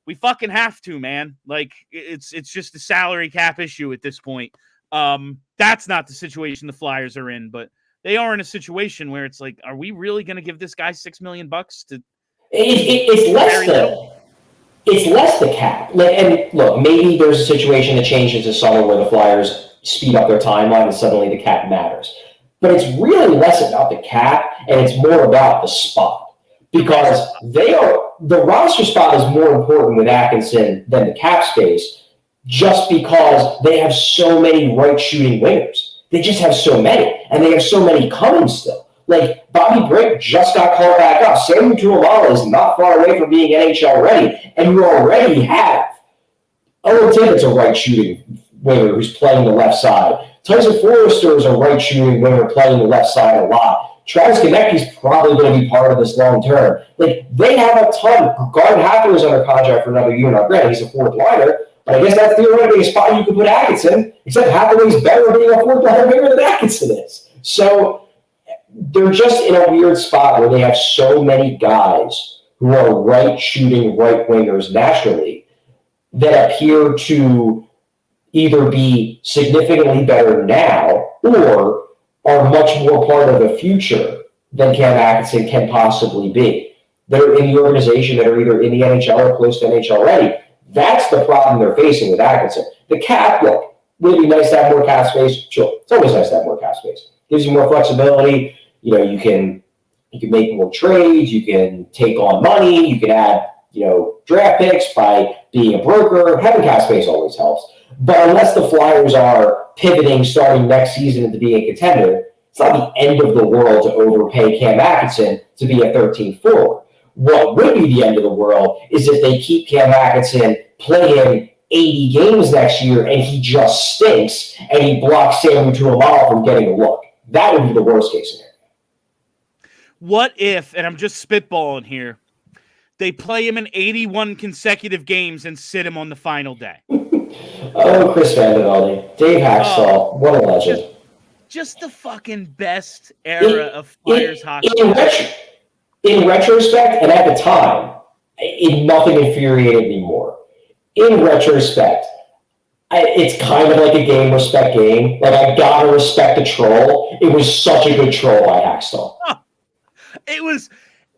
we fucking have to, man. Like it's just a salary cap issue at this point. That's not the situation the Flyers are in, but they are in a situation where it's like, are we really going to give this guy $6 million to? It's less the cap. And look, maybe there's a situation that changes this summer where the Flyers speed up their timeline and suddenly the cap matters. But it's really less about the cap and it's more about the spot. Because the roster spot is more important with Atkinson than the cap space, just because they have so many right shooting wingers. They just have so many, and they have so many coming still. Like Bobby Brick just got called back up. Samu Tuamala is not far away from being NHL ready, and you already have Owen Tippett's a right shooting winger who's playing the left side. Tyson Forrester is a right shooting winger playing the left side a lot. Travis Konecny's probably going to be part of this long term. Like, they have a ton. Garden Hathaway is under contract for another year. Now, granted, he's a fourth liner, but I guess that's theoretically a spot you could put Atkinson, except Hathaway's better at being a fourth liner winger than Atkinson is. So they're just in a weird spot where they have so many guys who are right shooting right wingers naturally that appear to either be significantly better now or are much more part of the future than Cam Atkinson can possibly be. They're in the organization that are either in the NHL or close to NHL ready. That's the problem they're facing with Atkinson. The cap, look, would it be nice to have more cap space? Sure. It's always nice to have more cap space. Gives you more flexibility. You know, you can make more trades, you can take on money, you can add, draft picks by being a broker. Having cap space always helps. But unless the Flyers are pivoting starting next season into being a contender, it's not the end of the world to overpay Cam Atkinson to be a 13th forward. What would be the end of the world is if they keep Cam Atkinson playing 80 games next year and he just stinks and he blocks Samu Tuamala from getting a look. That would be the worst case scenario. What if, and I'm just spitballing here, they play him in 81 consecutive games and sit him on the final day? Oh, Chris Vandervelde, Dave Haxtell, what a legend. Just the fucking best era of Flyers hockey. In retrospect, and at the time, nothing infuriated me more. In retrospect, it's kind of like a game respect game. Like, I gotta respect the troll. It was such a good troll by Haxtell.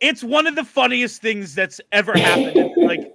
It's one of the funniest things that's ever happened. Like,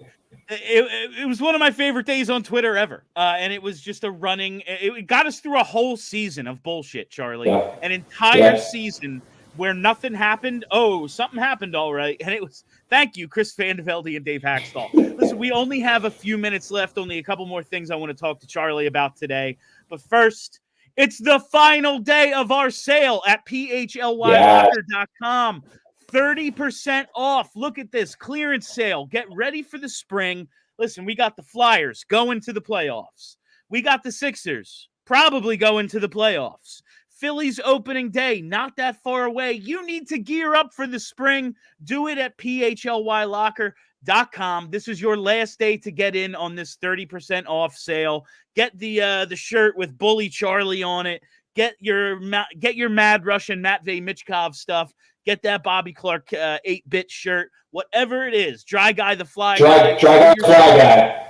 it was one of my favorite days on Twitter ever. And it was just it got us through a whole season of bullshit, Charlie. Yeah. An entire season where nothing happened. Oh, something happened, all right. And it was, thank you, Chris Vandervelde and Dave Haxtell. Listen, we only have a few minutes left, only a couple more things I want to talk to Charlie about today. But first, it's the final day of our sale at PHLYlocker.com. 30% off. Look at this clearance sale. Get ready for the spring. Listen, we got the Flyers going to the playoffs. We got the Sixers probably going to the playoffs. Phillies opening day, not that far away. You need to gear up for the spring. Do it at PHLYlocker.com. This is your last day to get in on this 30% off sale. Get the shirt with Bully Charlie on it. Get your Mad Russian Matvey Michkov stuff. Get that Bobby Clark 8-bit shirt. Whatever it is. Dry Guy the Fly Guy. Dry Guy the Fly Guy.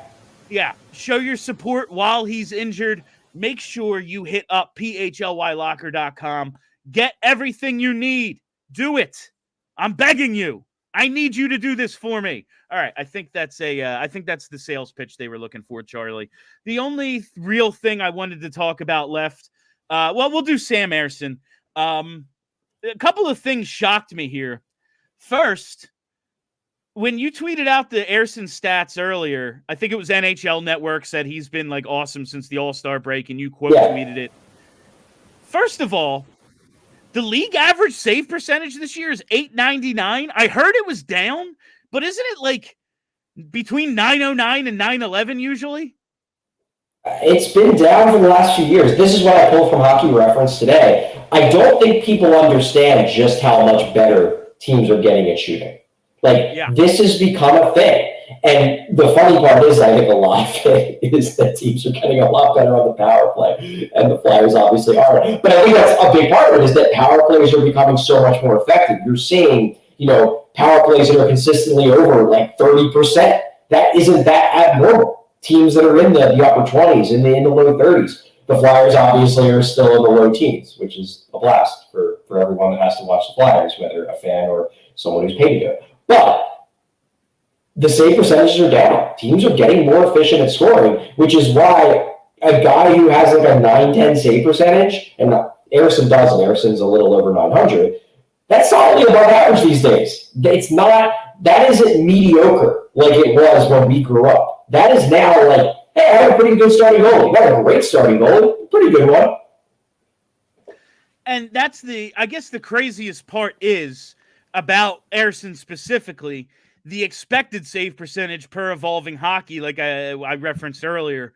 Yeah. Show your support while he's injured. Make sure you hit up PHLYlocker.com. Get everything you need. Do it. I'm begging you. I need you to do this for me. All right. I think that's the sales pitch they were looking for, Charlie. The only real thing I wanted to talk about left, we'll do Sam Ersson. A couple of things shocked me here. First, when you tweeted out the Ersson stats earlier, I think it was NHL Network said he's been like awesome since the All-Star break, and you quote tweeted it. First of all, the league average save percentage this year is .899. I heard it was down, but isn't it like between .909 and .911 usually? It's been down for the last few years. This is what I pulled from Hockey Reference today. I don't think people understand just how much better teams are getting at shooting. This has become a thing. And the funny part is, I think a lot of it is that teams are getting a lot better on the power play, and the Flyers obviously aren't. But I think that's a big part of it, is that power plays are becoming so much more effective. You're seeing, power plays that are consistently over like 30%. That isn't that abnormal. Teams that are in the upper 20s, in the low 30s. The Flyers obviously are still in the low teens, which is a blast for everyone that has to watch the Flyers, whether a fan or someone who's paid to do it. But the save percentages are down. Teams are getting more efficient at scoring, which is why a guy who has like a 910 save percentage, and Ersson doesn't, Ersson's a little over 900, that's solidly above average these days. That isn't mediocre like it was when we grew up. That is now like, hey, I have a pretty good starting goalie. Not a great starting goalie, pretty good one. And that's I guess the craziest part is about Ersson specifically, the expected save percentage per evolving hockey, like I referenced earlier.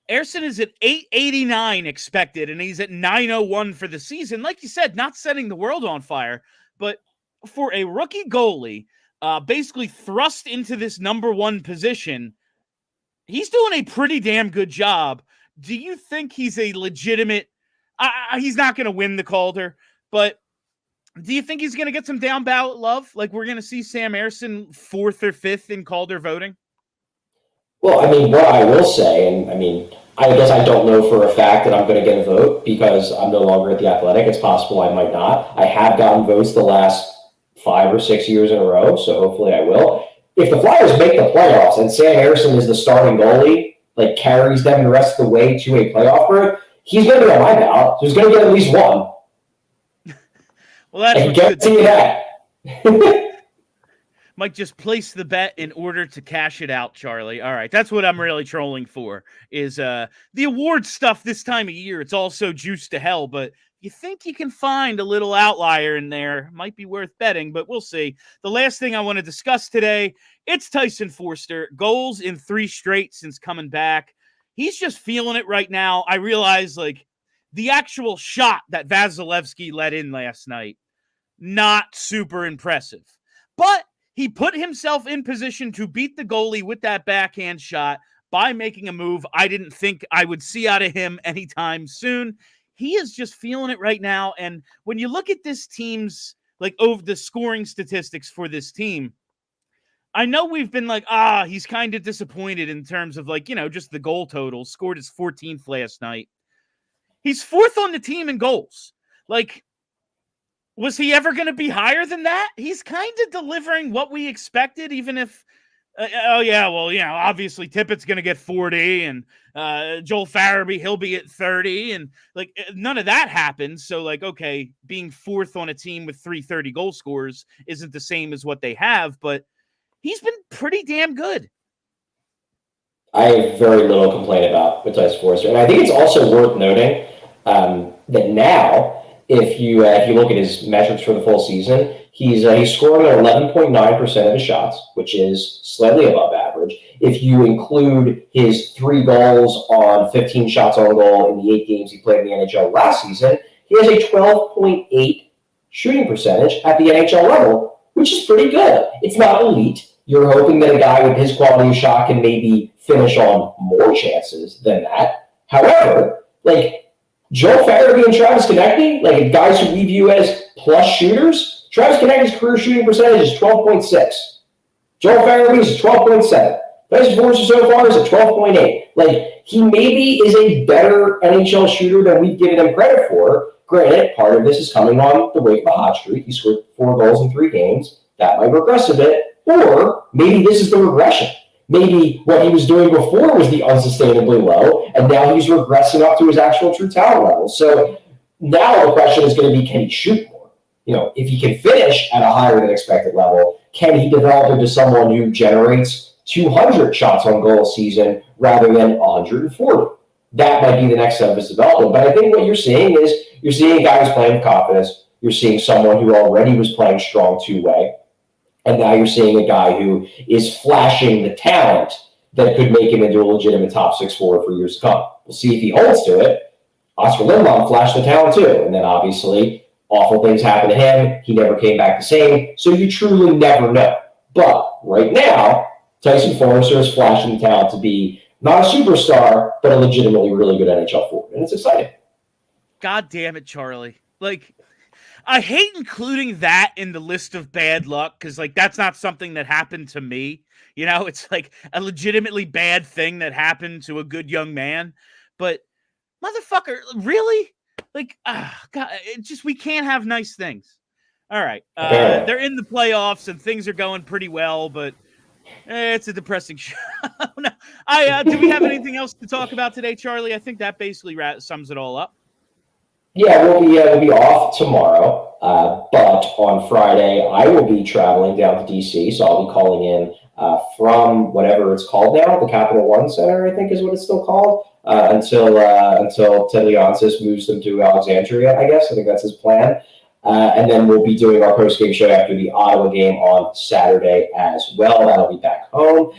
Ersson is at 889 expected, and he's at 901 for the season. Like you said, not setting the world on fire, but for a rookie goalie, basically thrust into this number one position, he's doing a pretty damn good job. Do you think he's a legitimate? He's not going to win the Calder, but do you think he's going to get some down ballot love? Like we're going to see Sam Ersson 4th or 5th in Calder voting? Well, I mean, what I will say, and I mean, I guess I don't know for a fact that I'm going to get a vote because I'm no longer at the Athletic. It's possible I might not. I have gotten votes the last 5 or 6 years in a row, so hopefully I will. If the Flyers make the playoffs and Sam Ersson is the starting goalie, like carries them the rest of the way to a playoff berth, he's going to be on my ballot. So he's going to get at least one. Well, that's I can guarantee you that. Mike, just place the bet in order to cash it out, Charlie. All right, that's what I'm really trolling for, is the award stuff this time of year. It's all so juiced to hell, but you think you can find a little outlier in there. Might be worth betting, but we'll see. The last thing I want to discuss today, it's Tyson Foerster. Goals in 3 straight since coming back. He's just feeling it right now. I realize, like, the actual shot that Vasilevsky let in last night, not super impressive. But he put himself in position to beat the goalie with that backhand shot by making a move I didn't think I would see out of him anytime soon. He is just feeling it right now. And when you look at this team's, like, over the scoring statistics for this team, I know we've been like, he's kind of disappointed in terms of, like, just the goal total. Scored his 14th last night. He's 4th on the team in goals. Like, was he ever going to be higher than that? He's kind of delivering what we expected, even if, obviously Tippett's going to get 40 and Joel Farabee, he'll be at 30. And, like, none of that happens. So, like, okay, being 4th on a team with 330 goal scorers isn't the same as what they have, but he's been pretty damn good. I have very little complaint about with Tyson Foerster. And I think it's also worth noting that now, if you look at his metrics for the full season, he's scoring at 11.9% of his shots, which is slightly above average. If you include his 3 goals on 15 shots on goal in the 8 games he played in the NHL last season, he has a 12.8 shooting percentage at the NHL level, which is pretty good. It's not elite. You're hoping that a guy with his quality of shot can maybe finish on more chances than that. However, like, Joel Farabee and Travis Konecny, like guys who we view as plus shooters, Travis Konechny's career shooting percentage is 12.6. Joel Farabee's is 12.7. Tyson Foerster so far is at 12.8. Like, he maybe is a better NHL shooter than we've given him credit for. Granted, part of this is coming on the wake of a hot streak. He scored 4 goals in 3 games. That might regress a bit. Or maybe this is the regression. Maybe what he was doing before was the unsustainably low, and now he's regressing up to his actual true talent level. So now the question is going to be, can he shoot more? If he can finish at a higher than expected level, can he develop into someone who generates 200 shots on goal a season rather than 140? That might be the next step of his development. But I think what you're seeing is you're seeing a guy who's playing with confidence. You're seeing someone who already was playing strong two-way. And now you're seeing a guy who is flashing the talent that could make him into a legitimate top 6 forward for years to come. We'll see if he holds to it. Oscar Lindblom flashed the talent too. And then obviously awful things happened to him. He never came back the same. So you truly never know. But right now, Tyson Foerster is flashing the talent to be not a superstar, but a legitimately really good NHL forward. And it's exciting. God damn it, Charlie. Like, I hate including that in the list of bad luck because, like, that's not something that happened to me. It's like a legitimately bad thing that happened to a good young man. But, motherfucker, really? Like, God, we can't have nice things. All right. They're in the playoffs and things are going pretty well, but it's a depressing show. No, do we have anything else to talk about today, Charlie? I think that basically sums it all up. Yeah, we'll be off tomorrow, but on Friday I will be traveling down to DC, so I'll be calling in from whatever it's called now, the Capital One Center, I think is what it's still called. until Ted Leonsis moves them to Alexandria, I guess. I think that's his plan. And then we'll be doing our post-game show after the Ottawa game on Saturday as well. That'll be back home.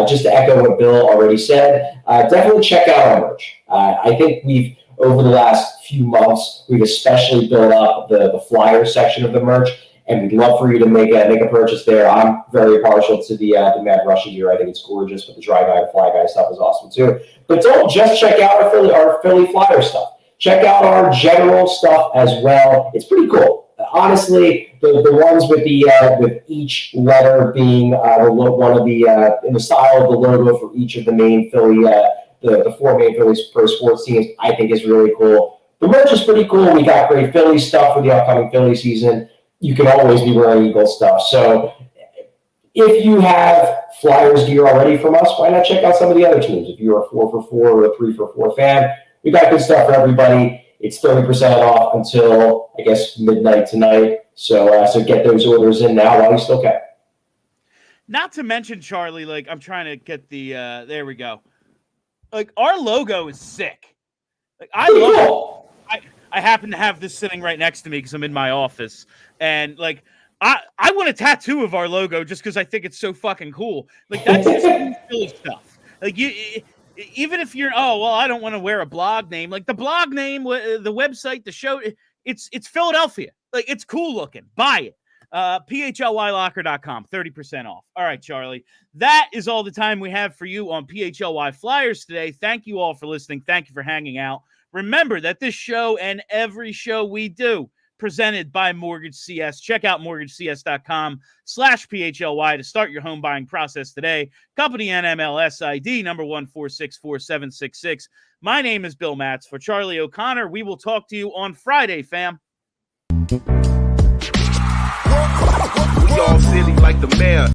Just to echo what Bill already said, definitely check out our merch. I think over the last few months, we've especially built up the flyer section of the merch, and we'd love for you to make a purchase there. I'm very partial to the Mad Russian gear. I think it's gorgeous, but the Dry Guy and Fly Guy stuff is awesome too. But don't just check out our Philly Flyer stuff. Check out our general stuff as well. It's pretty cool. Honestly, the ones with each letter being one of the in the style of the logo for each of the main Philly the four main Philly pro sports teams, I think is really cool. The merch is pretty cool. We got great Philly stuff for the upcoming Philly season. You can always be wearing Eagles stuff. So if you have Flyers gear already from us, why not check out some of the other teams? If you're a 4-for-4 or a 3-for-4 fan, we got good stuff for everybody. It's 30% off until, I guess, midnight tonight. So get those orders in now while you still can. Not to mention, Charlie, like I'm trying to get the there we go. Like our logo is sick. Like I love it. I happen to have this sitting right next to me because I'm in my office, and like I want a tattoo of our logo just because I think it's so fucking cool. Like that's just Philly stuff. Like even if you're I don't want to wear a blog name. Like the blog name, the website, the show, it's Philadelphia. Like it's cool looking. Buy it. PHLYlocker.com, 30% off. All right, Charlie. That is all the time we have for you on PHLY Flyers today. Thank you all for listening. Thank you for hanging out. Remember that this show and every show we do presented by Mortgage CS. Check out mortgagecs.com/PHLY to start your home buying process today. Company NMLS ID number 1464766. My name is Bill Matz. For Charlie O'Connor, we will talk to you on Friday, fam. We all silly like the mayor.